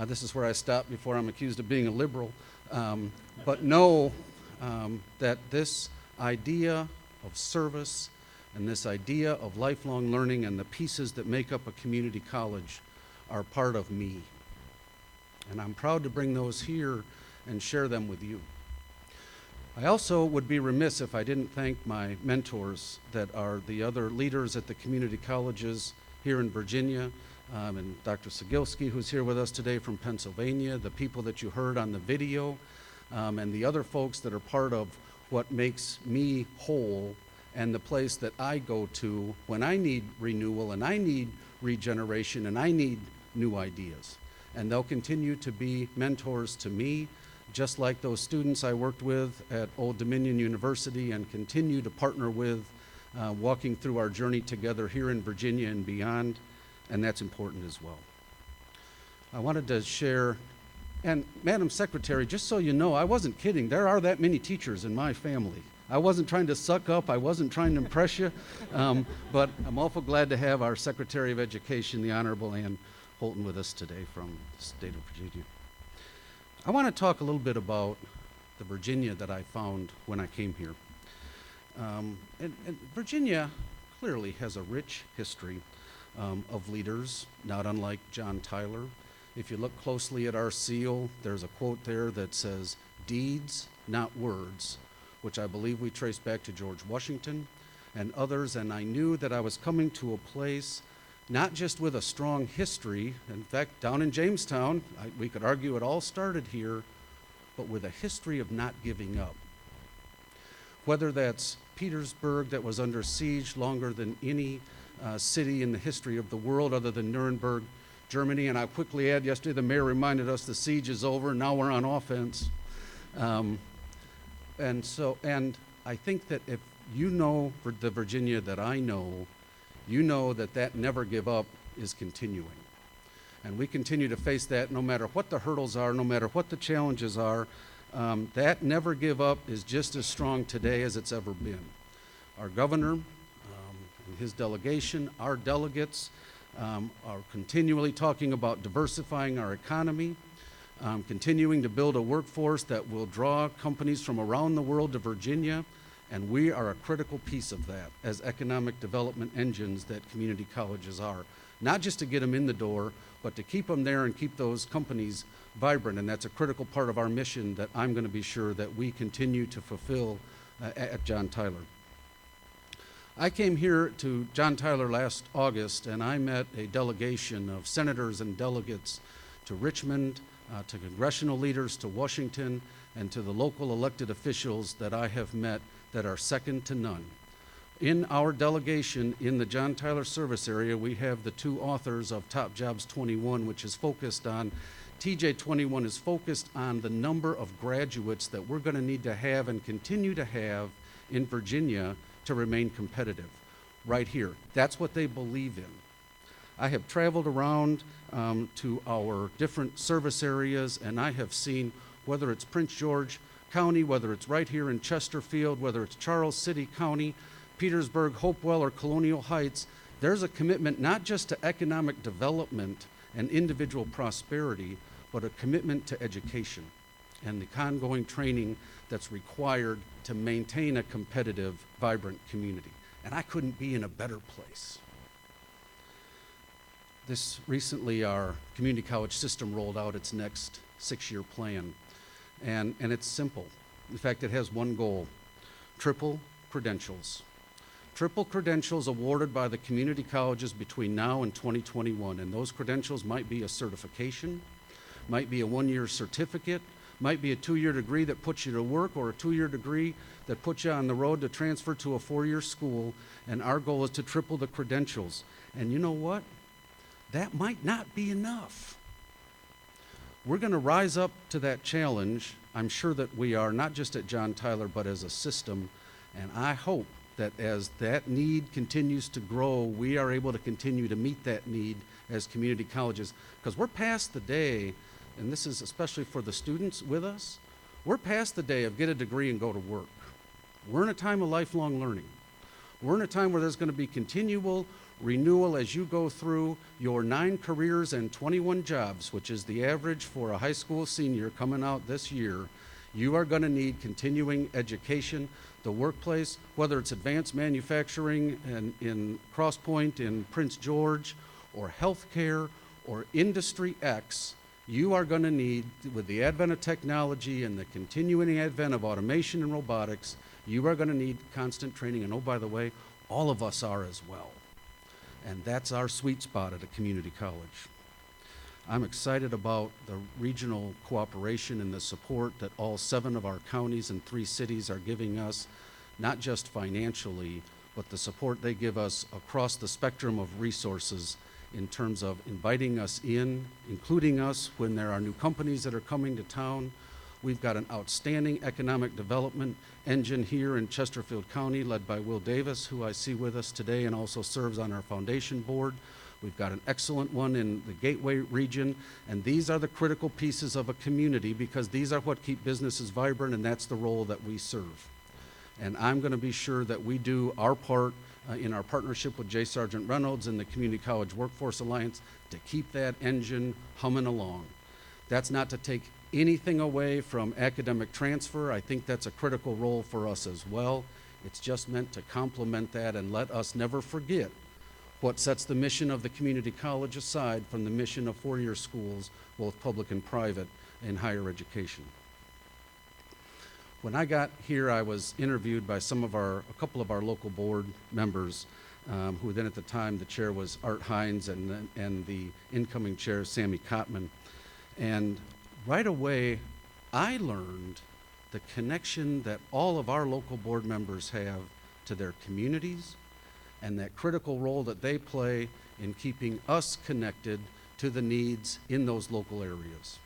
This is where I stop before I'm accused of being a liberal. But know that this idea of service and this idea of lifelong learning and the pieces that make up a community college are part of me. And I'm proud to bring those here and share them with you. I also would be remiss if I didn't thank my mentors that are the other leaders at the community colleges here in Virginia, and Dr. Sigilski, who's here with us today from Pennsylvania, the people that you heard on the video, and the other folks that are part of what makes me whole and the place that I go to when I need renewal and I need regeneration and I need new ideas. And they'll continue to be mentors to me, just like those students I worked with at Old Dominion University and continue to partner with, walking through our journey together here in Virginia and beyond, and that's important as well. I wanted to share, and Madam Secretary, just so you know, I wasn't kidding. There are that many teachers in my family. I wasn't trying to suck up, I wasn't trying to impress you, but I'm awful glad to have our Secretary of Education, the Honorable Ann Holton, with us today from the state of Virginia. I want to talk a little bit about the Virginia that I found when I came here. And Virginia clearly has a rich history of leaders, not unlike John Tyler. If you look closely at our seal, there's a quote there that says, "Deeds, not words," which I believe we trace back to George Washington and others, and I knew that I was coming to a place not just with a strong history. In fact, down in Jamestown, we could argue it all started here, but with a history of not giving up. Whether that's Petersburg, that was under siege longer than any city in the history of the world other than Nuremberg, Germany, and I'll quickly add, yesterday the mayor reminded us the siege is over, now we're on offense. And I think that if you know the Virginia that I know, you know that that never give up is continuing. And we continue to face that no matter what the hurdles are, no matter what the challenges are. That never give up is just as strong today as it's ever been. Our governor and his delegation, our delegates are continually talking about diversifying our economy, continuing to build a workforce that will draw companies from around the world to Virginia. And we are a critical piece of that as economic development engines that community colleges are. Not just to get them in the door, but to keep them there and keep those companies vibrant. And that's a critical part of our mission that I'm going to be sure that we continue to fulfill at John Tyler. I came here to John Tyler last August, and I met a delegation of senators and delegates to Richmond, to congressional leaders, to Washington, and to the local elected officials that I have met that are second to none. In our delegation in the John Tyler service area, we have the two authors of Top Jobs 21, which is focused on, TJ 21 is focused on the number of graduates that we're going to need to have and continue to have in Virginia to remain competitive. Right here. That's what they believe in. I have traveled around to our different service areas, and I have seen, whether it's Prince George, County, whether it's right here in Chesterfield, whether it's Charles City County, Petersburg, Hopewell, or Colonial Heights, there's a commitment not just to economic development and individual prosperity, but a commitment to education and the ongoing training that's required to maintain a competitive, vibrant community. And I couldn't be in a better place. This recently, our community college system rolled out its next 6-year plan. And it's simple. In fact, it has one goal: triple credentials. Triple credentials awarded by the community colleges between now and 2021. And those credentials might be a certification, might be a 1-year certificate, might be a 2-year degree that puts you to work, or a 2-year degree that puts you on the road to transfer to a 4-year school. And our goal is to triple the credentials. And you know what? That might not be enough. We're going to rise up to that challenge. I'm sure that we are, not just at John Tyler, but as a system. And I hope that as that need continues to grow, we are able to continue to meet that need as community colleges. Because we're past the day, and this is especially for the students with us, we're past the day of get a degree and go to work. We're in a time of lifelong learning. We're in a time where there's going to be continual renewal as you go through your 9 careers and 21 jobs, which is the average for a high school senior coming out this year. You are going to need continuing education. The workplace, whether it's advanced manufacturing and in Cross Point, in Prince George, or healthcare, or Industry X, you are going to need, with the advent of technology and the continuing advent of automation and robotics, you are going to need constant training. And oh, by the way, all of us are as well. And that's our sweet spot at a community college. I'm excited about the regional cooperation and the support that all 7 of our counties and 3 cities are giving us, not just financially, but the support they give us across the spectrum of resources in terms of inviting us in, including us when there are new companies that are coming to town. We've got an outstanding economic development engine here in Chesterfield County led by Will Davis, who I see with us today and also serves on our foundation board. We've got an excellent one in the Gateway region, and these are the critical pieces of a community because these are what keep businesses vibrant, and that's the role that we serve. And I'm going to be sure that we do our part in our partnership with J. Sargent Reynolds and the Community College Workforce Alliance to keep that engine humming along. That's not to take anything away from academic transfer. I think that's a critical role for us as well. It's just meant to complement that and let us never forget what sets the mission of the community college aside from the mission of 4-year schools, both public and private, in higher education. When I got here, I was interviewed by a couple of our local board members, who then at the time the chair was Art Hines and the incoming chair, Sammy Kottman. And right away, I learned the connection that all of our local board members have to their communities and that critical role that they play in keeping us connected to the needs in those local areas.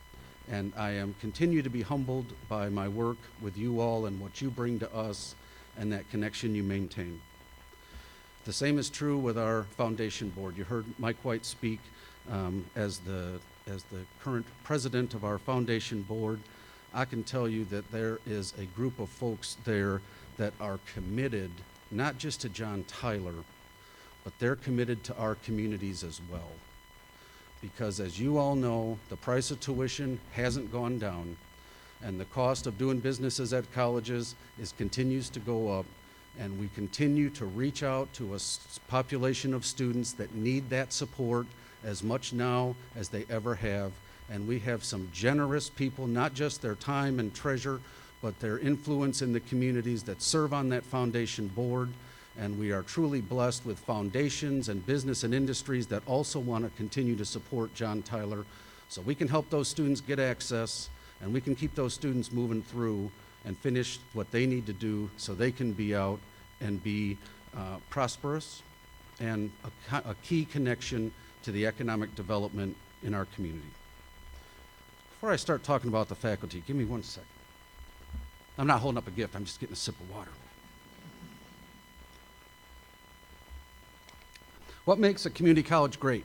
And I continue to be humbled by my work with you all and what you bring to us and that connection you maintain. The same is true with our foundation board. You heard Mike White speak as the current president of our foundation board. I can tell you that there is a group of folks there that are committed not just to John Tyler, but they're committed to our communities as well. Because as you all know, the price of tuition hasn't gone down, and the cost of doing businesses at colleges continues to go up, and we continue to reach out to a population of students that need that support as much now as they ever have. And we have some generous people, not just their time and treasure, but their influence in the communities that serve on that foundation board. And we are truly blessed with foundations and business and industries that also want to continue to support John Tyler. So we can help those students get access, and we can keep those students moving through and finish what they need to do so they can be out and be prosperous and a key connection to the economic development in our community. Before I start talking about the faculty, give me 1 second. I'm not holding up a gift, I'm just getting a sip of water. What makes a community college great?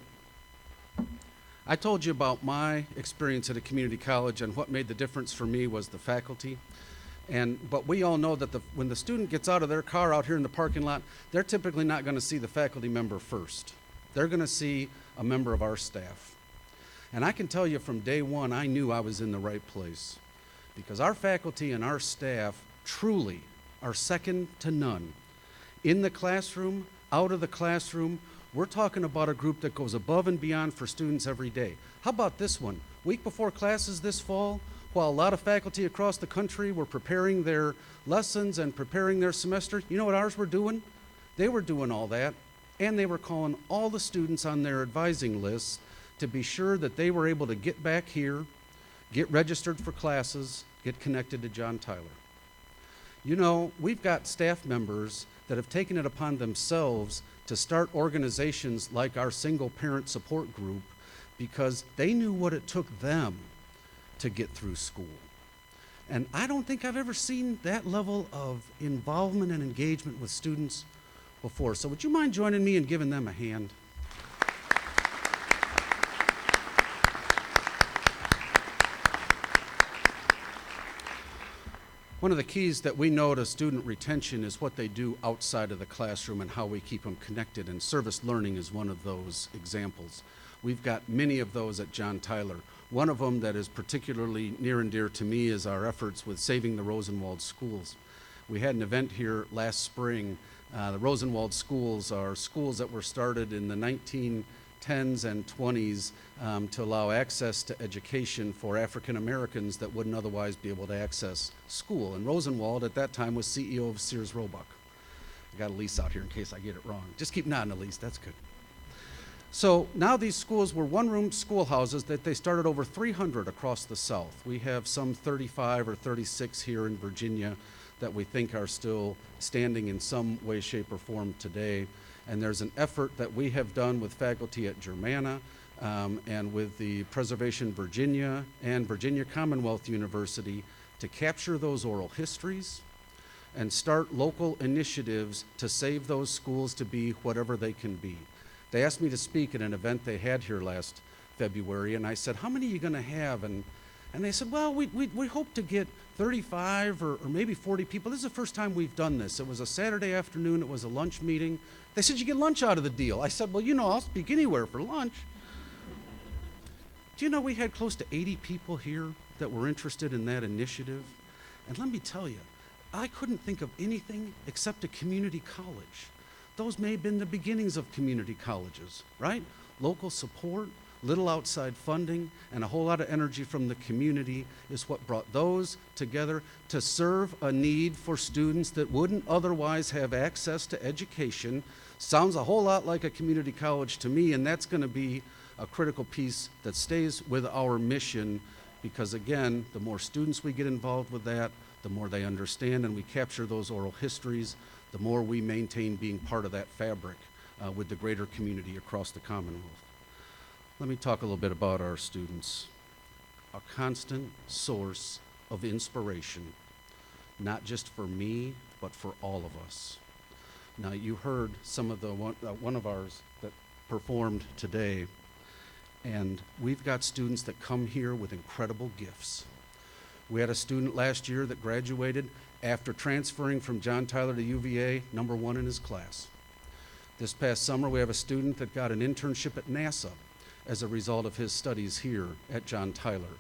I told you about my experience at a community college, and what made the difference for me was the faculty. But we all know that when the student gets out of their car out here in the parking lot, they're typically not going to see the faculty member first. They're going to see a member of our staff. And I can tell you from day one, I knew I was in the right place, because our faculty and our staff truly are second to none. In the classroom, out of the classroom, we're talking about a group that goes above and beyond for students every day. How about this one? Week before classes this fall, while a lot of faculty across the country were preparing their lessons and preparing their semester, you know what ours were doing? They were doing all that, and they were calling all the students on their advising lists to be sure that they were able to get back here, get registered for classes, get connected to John Tyler. You know, we've got staff members that have taken it upon themselves to start organizations like our single parent support group because they knew what it took them to get through school. And I don't think I've ever seen that level of involvement and engagement with students before. So would you mind joining me in giving them a hand? One of the keys that we know to student retention is what they do outside of the classroom and how we keep them connected, and service learning is one of those examples. We've got many of those at John Tyler. One of them that is particularly near and dear to me is our efforts with saving the Rosenwald schools. We had an event here last spring. The Rosenwald schools are schools that were started in the 1910s and 20s to allow access to education for African Americans that wouldn't otherwise be able to access school. And Rosenwald at that time was CEO of Sears Roebuck. I got Elise out here in case I get it wrong. Just keep nodding, Elise, that's good. So now these schools were one-room schoolhouses that they started over 300 across the South. We have some 35 or 36 here in Virginia that we think are still standing in some way, shape, or form today. And there's an effort that we have done with faculty at Germanna and with the Preservation Virginia and Virginia Commonwealth University to capture those oral histories and start local initiatives to save those schools to be whatever they can be. They asked me to speak at an event they had here last February, and I said, how many are you going to have? And they said, well, we hope to get 35 or maybe 40 people. This is the first time we've done this. It was a Saturday afternoon. It was a lunch meeting. They said, you get lunch out of the deal. I said, well, you know, I'll speak anywhere for lunch. Do you know we had close to 80 people here that were interested in that initiative? And let me tell you, I couldn't think of anything except a community college. Those may have been the beginnings of community colleges, right? Local support, little outside funding, and a whole lot of energy from the community is what brought those together to serve a need for students that wouldn't otherwise have access to education. Sounds a whole lot like a community college to me, and that's going to be a critical piece that stays with our mission, because again, the more students we get involved with that, the more they understand and we capture those oral histories, the more we maintain being part of that fabric with the greater community across the Commonwealth. Let me talk a little bit about our students. A constant source of inspiration, not just for me, but for all of us. Now, you heard some of the one of ours that performed today, and we've got students that come here with incredible gifts. We had a student last year that graduated after transferring from John Tyler to UVA, #1 in his class. This past summer, we have a student that got an internship at NASA as a result of his studies here at John Tyler.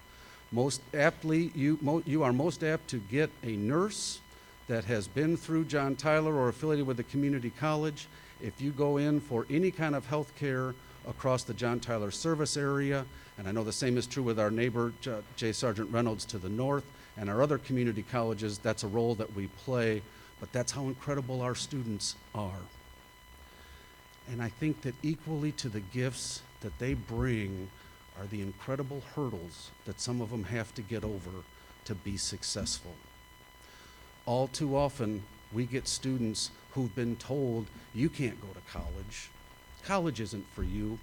Most aptly, you are most apt to get a nurse that has been through John Tyler or affiliated with a community college. If you go in for any kind of health care across the John Tyler service area, and I know the same is true with our neighbor, J. Sargent Reynolds to the north, and our other community colleges, that's a role that we play, but that's how incredible our students are. And I think that equally to the gifts that they bring are the incredible hurdles that some of them have to get over to be successful. All too often, we get students who've been told, you can't go to college. College isn't for you.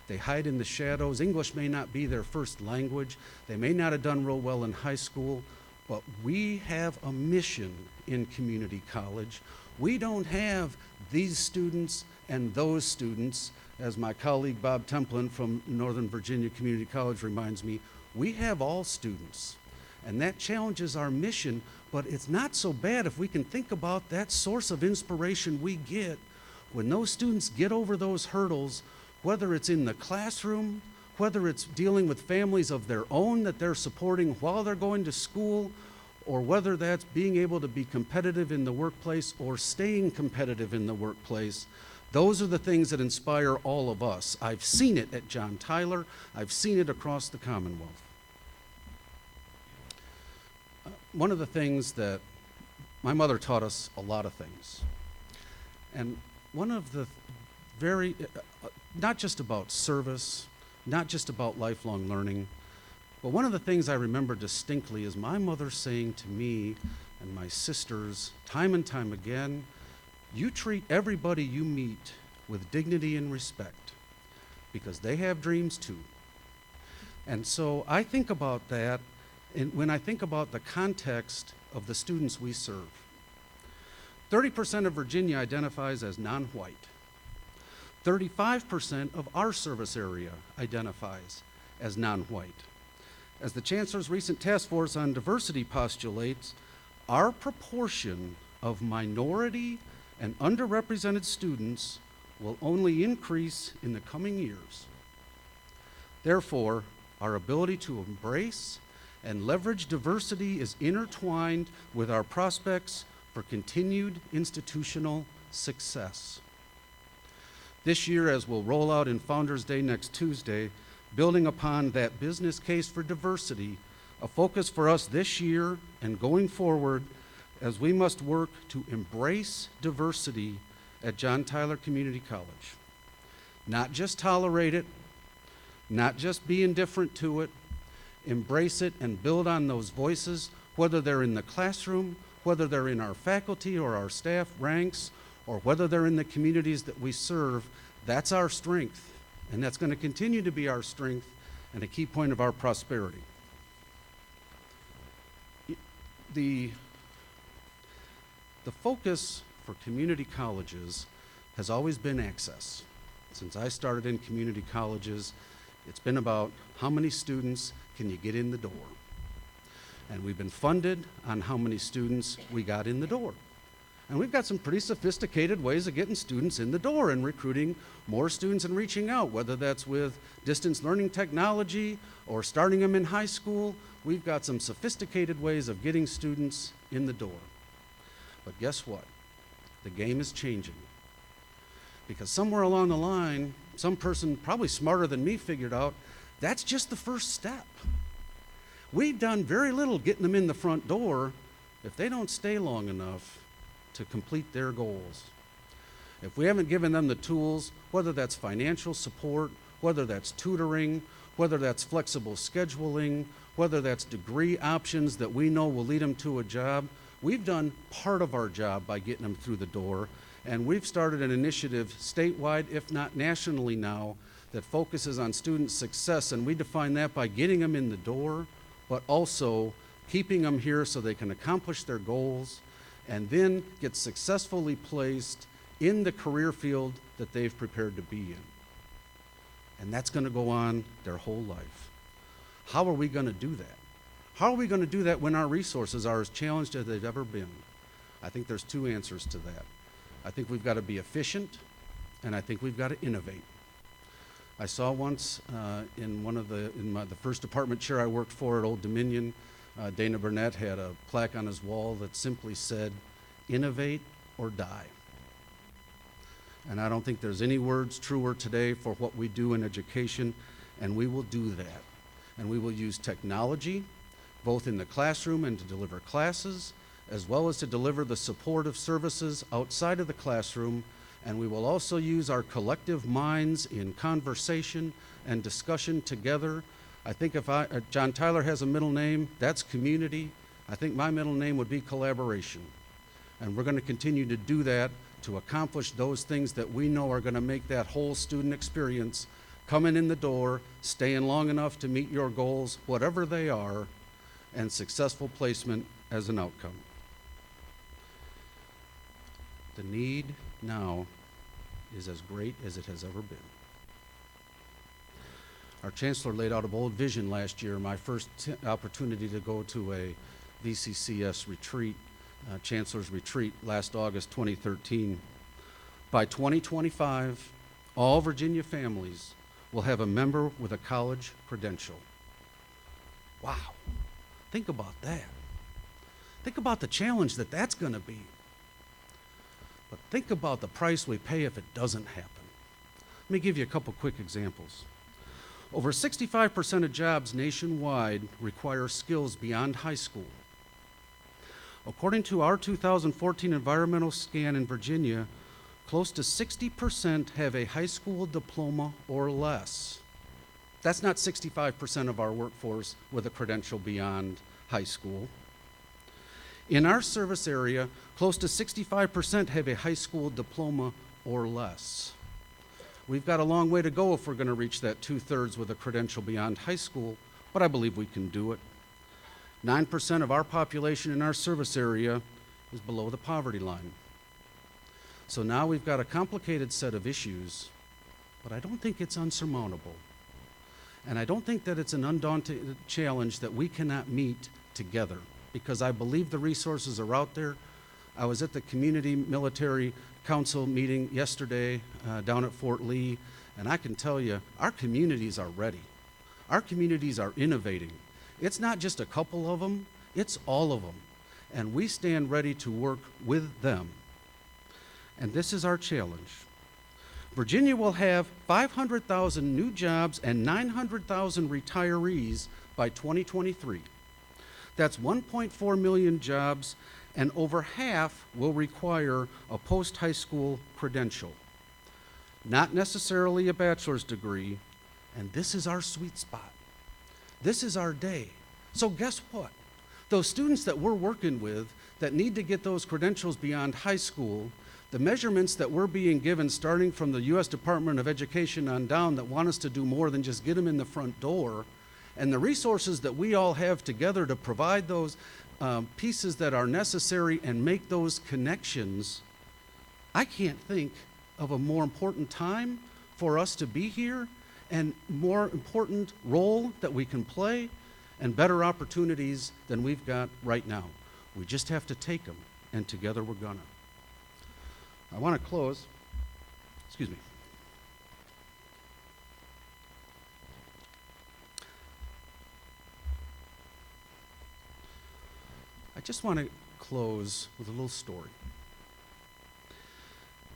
They hide in the shadows. English may not be their first language. They may not have done real well in high school, but we have a mission in community college. We don't have these students and those students. As my colleague Bob Templin from Northern Virginia Community College reminds me, we have all students. And that challenges our mission, but it's not so bad if we can think about that source of inspiration we get when those students get over those hurdles, whether it's in the classroom, whether it's dealing with families of their own that they're supporting while they're going to school, or whether that's being able to be competitive in the workplace or staying competitive in the workplace. Those are the things that inspire all of us. I've seen it at John Tyler. I've seen it across the Commonwealth. One of the things that my mother taught us a lot of things. And one of the not just about service, not just about lifelong learning, but one of the things I remember distinctly is my mother saying to me and my sisters time and time again, you treat everybody you meet with dignity and respect because they have dreams too. And so I think about that when I think about the context of the students we serve. 30% of Virginia identifies as non-white. 35% of our service area identifies as non-white. As the Chancellor's recent task force on diversity postulates, our proportion of minority and underrepresented students will only increase in the coming years. Therefore, our ability to embrace and leverage diversity is intertwined with our prospects for continued institutional success. This year, as we'll roll out in Founders Day next Tuesday, building upon that business case for diversity, a focus for us this year and going forward as we must work to embrace diversity at John Tyler Community College. Not just tolerate it, not just be indifferent to it, embrace it and build on those voices, whether they're in the classroom, whether they're in our faculty or our staff ranks, or whether they're in the communities that we serve. That's our strength, and that's going to continue to be our strength and a key point of our prosperity. The focus for community colleges has always been access. Since I started in community colleges, it's been about how many students can you get in the door? And we've been funded on how many students we got in the door. And we've got some pretty sophisticated ways of getting students in the door and recruiting more students and reaching out, whether that's with distance learning technology or starting them in high school. We've got some sophisticated ways of getting students in the door. But guess what? The game is changing. Because somewhere along the line, some person probably smarter than me figured out that's just the first step. We've done very little getting them in the front door if they don't stay long enough to complete their goals. If we haven't given them the tools, whether that's financial support, whether that's tutoring, whether that's flexible scheduling, whether that's degree options that we know will lead them to a job, we've done part of our job by getting them through the door. And we've started an initiative statewide, if not nationally now, that focuses on student success. And we define that by getting them in the door, but also keeping them here so they can accomplish their goals and then get successfully placed in the career field that they've prepared to be in. And that's going to go on their whole life. How are we going to do that? How are we going to do that when our resources are as challenged as they've ever been? I think there's two answers to that. I think we've got to be efficient, and I think we've got to innovate. I saw once in the first department chair I worked for at Old Dominion, Dana Burnett had a plaque on his wall that simply said, "Innovate or die." And I don't think there's any words truer today for what we do in education, and we will do that. And we will use technology, both in the classroom and to deliver classes, as well as to deliver the supportive services outside of the classroom. And we will also use our collective minds in conversation and discussion together. I think if John Tyler has a middle name, that's community. I think my middle name would be collaboration. And we're going to continue to do that to accomplish those things that we know are going to make that whole student experience, coming in the door, staying long enough to meet your goals, whatever they are, and successful placement as an outcome. The need now is as great as it has ever been. Our chancellor laid out a bold vision last year, my first opportunity to go to a VCCS retreat, chancellor's retreat last August 2013. By 2025, all Virginia families will have a member with a college credential. Wow, think about that. Think about the challenge that that's going to be. But think about the price we pay if it doesn't happen. Let me give you a couple quick examples. Over 65% of jobs nationwide require skills beyond high school. According to our 2014 environmental scan in Virginia, close to 60% have a high school diploma or less. That's not 65% of our workforce with a credential beyond high school. In our service area, close to 65% have a high school diploma or less. We've got a long way to go if we're going to reach that 2/3 with a credential beyond high school, but I believe we can do it. 9% of our population in our service area is below the poverty line. So now we've got a complicated set of issues, but I don't think it's unsurmountable. And I don't think that it's an undaunted challenge that we cannot meet together, because I believe the resources are out there. I was at the Community Military Council meeting yesterday down at Fort Lee, and I can tell you, our communities are ready. Our communities are innovating. It's not just a couple of them, it's all of them. And we stand ready to work with them. And this is our challenge. Virginia will have 500,000 new jobs and 900,000 retirees by 2023. That's 1.4 million jobs, and over half will require a post-high school credential. Not necessarily a bachelor's degree, and this is our sweet spot. This is our day. So guess what? Those students that we're working with that need to get those credentials beyond high school, the measurements that we're being given starting from the U.S. Department of Education on down that want us to do more than just get them in the front door, and the resources that we all have together to provide those pieces that are necessary and make those connections, I can't think of a more important time for us to be here and more important role that we can play and better opportunities than we've got right now. We just have to take them, and together we're gonna. I want to close, excuse me. I just want to close with a little story.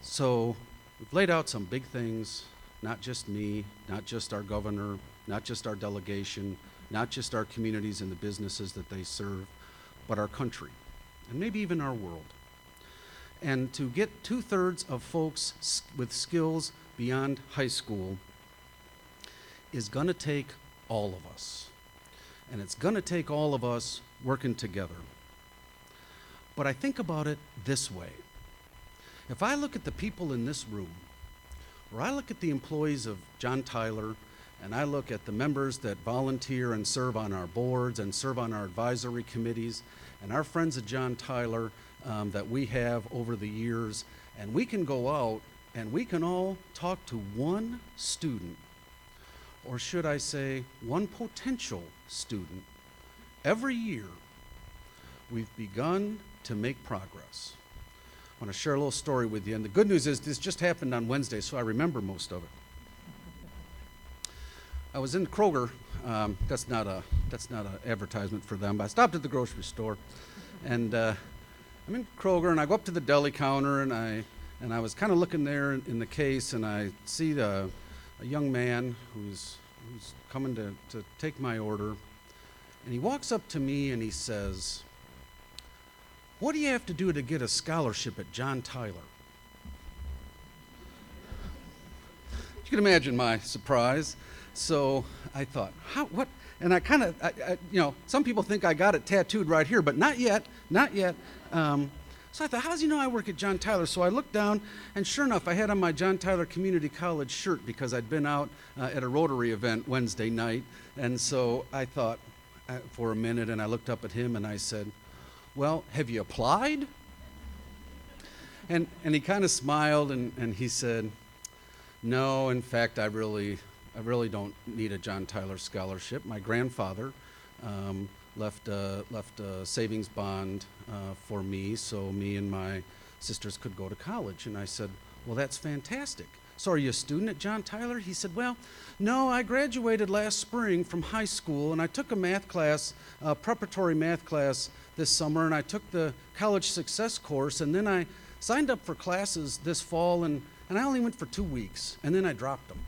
So we've laid out some big things, not just me, not just our governor, not just our delegation, not just our communities and the businesses that they serve, but our country, and maybe even our world. And to get 2/3 of folks with skills beyond high school is going to take all of us. And it's going to take all of us working together. But I think about it this way. If I look at the people in this room, or I look at the employees of John Tyler, and I look at the members that volunteer and serve on our boards and serve on our advisory committees, and our friends at John Tyler that we have over the years, and we can go out and we can all talk to one student, or should I say one potential student, every year. We've begun to make progress. I want to share a little story with you, and the good news is this just happened on Wednesday, so I remember most of it. I was in Kroger. That's not an advertisement for them, but I stopped at the grocery store, and I'm in Kroger, and I go up to the deli counter, and I was kind of looking there in the case, and I see a young man who's coming to take my order, and he walks up to me and he says, "What do you have to do to get a scholarship at John Tyler?" You can imagine my surprise. So I thought, what? And I kind of, some people think I got it tattooed right here, but not yet. So I thought, how does he know I work at John Tyler? So I looked down, and sure enough, I had on my John Tyler Community College shirt because I'd been out at a Rotary event Wednesday night. And so I thought for a minute, and I looked up at him, and I said, "Well, have you applied?" And he kind of smiled, and he said, "No, in fact, I really I really don't need a John Tyler scholarship. My grandfather left a savings bond for me, so me and my sisters could go to college. And I said, well, that's fantastic. So are you a student at John Tyler? He said, well, no, I graduated last spring from high school, and I took a math class, preparatory math class this summer, and I took the college success course, and then I signed up for classes this fall, and I only went for 2 weeks, and then I dropped them.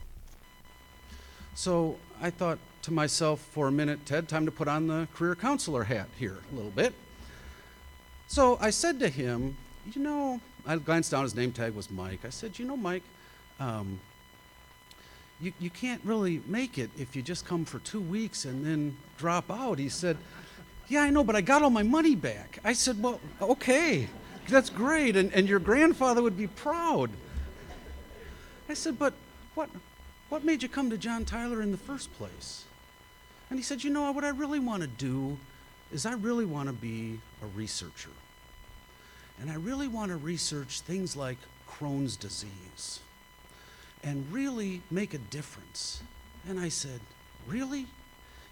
So I thought to myself for a minute, Ted, time to put on the career counselor hat here a little bit. So I said to him, you know, I glanced down, his name tag was Mike. I said, you know, Mike, you can't really make it if you just come for 2 weeks and then drop out. He said, yeah, I know, but I got all my money back. I said, well, okay, that's great, and your grandfather would be proud. I said, but what made you come to John Tyler in the first place? And he said, you know, what I really want to do is I really want to be a researcher. And I really want to research things like Crohn's disease and really make a difference. And I said, really?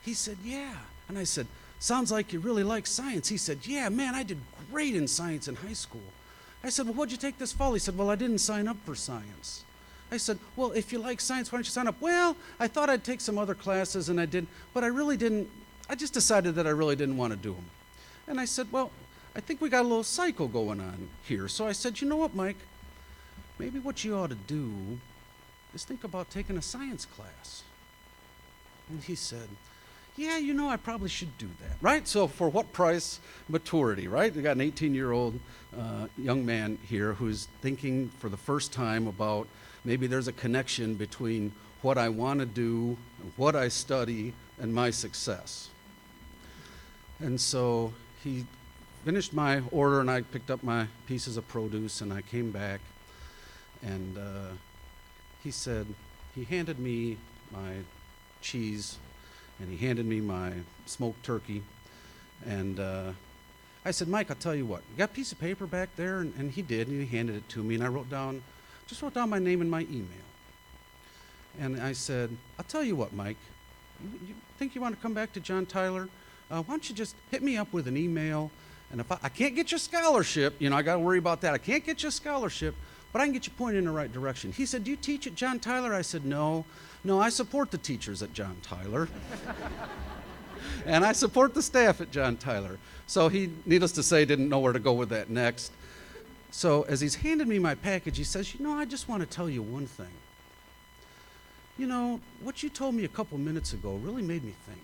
He said, yeah. And I said, sounds like you really like science. He said, yeah, man, I did great in science in high school. I said, well, what'd you take this fall? He said, well, I didn't sign up for science. I said, well, if you like science, why don't you sign up? Well, I thought I'd take some other classes, and I did, but I really didn't. I just decided that I really didn't want to do them. And I said, well, I think we got a little cycle going on here. So I said, you know what, Mike? Maybe what you ought to do is think about taking a science class. And he said, yeah, you know, I probably should do that, right? So for what price? Maturity, right? We got an 18-year-old young man here who's thinking for the first time about maybe there's a connection between what I want to do, what I study, and my success. And so he finished my order, and I picked up my pieces of produce, and I came back, and he said, he handed me my cheese, and he handed me my smoked turkey, and I said, Mike, I'll tell you what, you got a piece of paper back there? And he did, and he handed it to me, and I just wrote down my name and my email. And I said, I'll tell you what, Mike, you think you want to come back to John Tyler? Why don't you just hit me up with an email, and if I can't get you a scholarship, you know, I got to worry about that. I can't get you a scholarship, but I can get you pointed in the right direction. He said, do you teach at John Tyler? I said, no, I support the teachers at John Tyler. And I support the staff at John Tyler. So he, needless to say, didn't know where to go with that next. So as he's handed me my package, he says, you know, I just want to tell you one thing. You know, what you told me a couple minutes ago really made me think.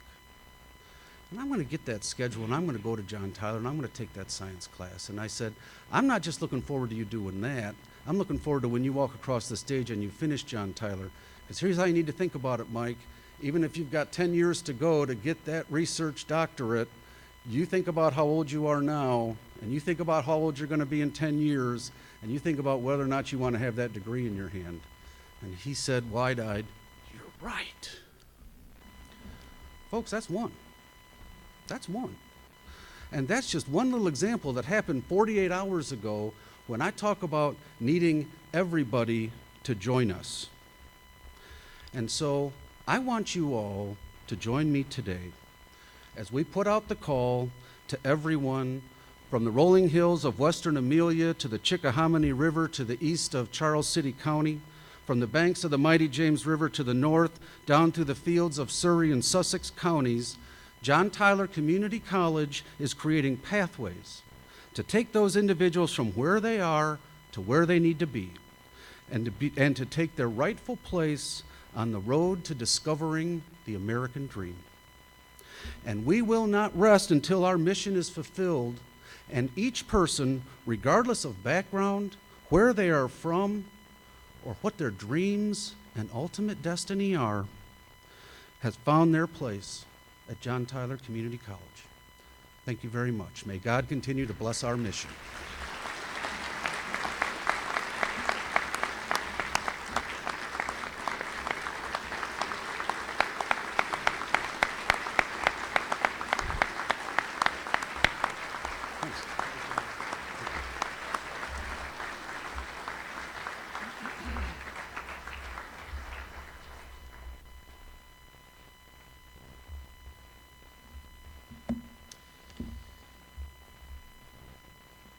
And I'm going to get that schedule, and I'm going to go to John Tyler, and I'm going to take that science class. And I said, I'm not just looking forward to you doing that. I'm looking forward to when you walk across the stage and you finish John Tyler. Because here's how you need to think about it, Mike. Even if you've got 10 years to go to get that research doctorate, you think about how old you are now, and you think about how old you're going to be in 10 years, and you think about whether or not you want to have that degree in your hand. And he said, wide-eyed, you're right. Folks, that's one. That's one. And that's just one little example that happened 48 hours ago when I talk about needing everybody to join us. And so I want you all to join me today as we put out the call to everyone from the rolling hills of western Amelia to the Chickahominy River to the east of Charles City County, from the banks of the mighty James River to the north, down through the fields of Surrey and Sussex counties. John Tyler Community College is creating pathways to take those individuals from where they are to where they need to be, and to take their rightful place on the road to discovering the American dream. And we will not rest until our mission is fulfilled, and each person, regardless of background, where they are from, or what their dreams and ultimate destiny are, has found their place at John Tyler Community College. Thank you very much. May God continue to bless our mission.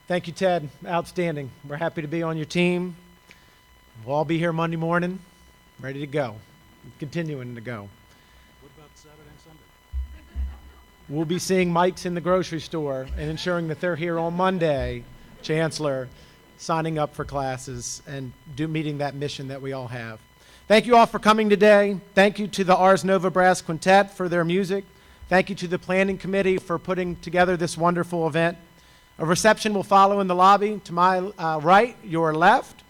Thank you, Ted. Outstanding. We're happy to be on your team. We'll all be here Monday morning, ready to go, continuing to go. What about Saturday and Sunday? We'll be seeing mics in the grocery store and ensuring that they're here on Monday, Chancellor, signing up for classes and meeting that mission that we all have. Thank you all for coming today. Thank you to the Ars Nova Brass Quintet for their music. Thank you to the planning committee for putting together this wonderful event. A reception will follow in the lobby to my right, your left.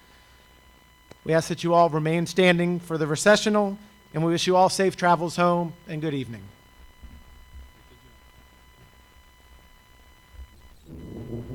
We ask that you all remain standing for the recessional, and we wish you all safe travels home and good evening. Thank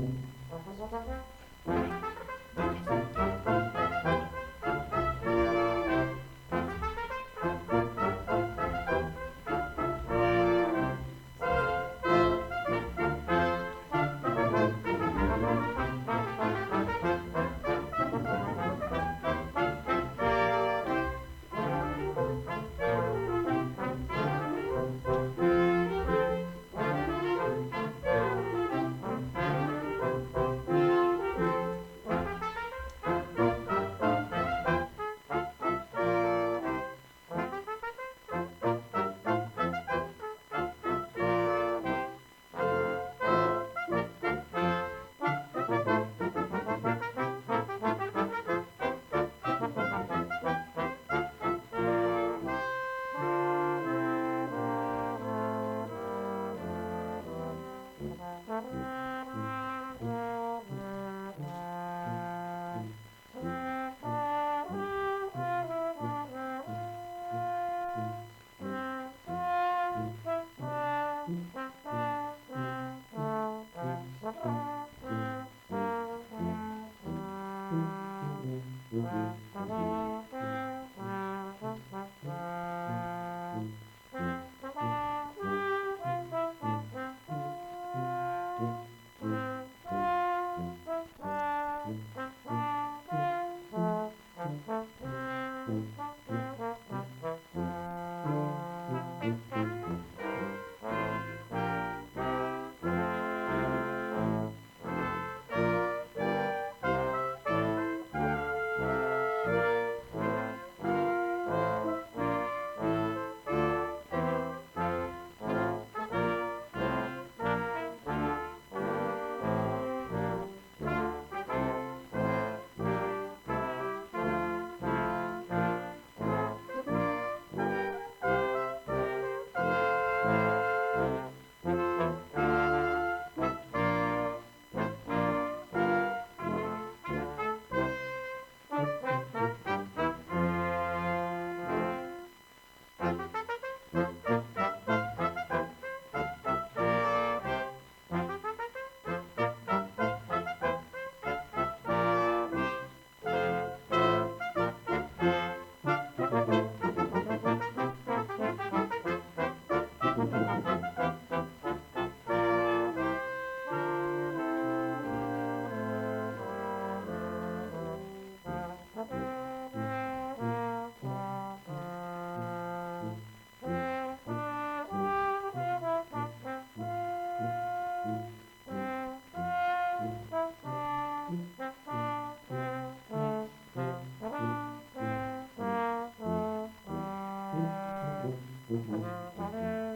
you.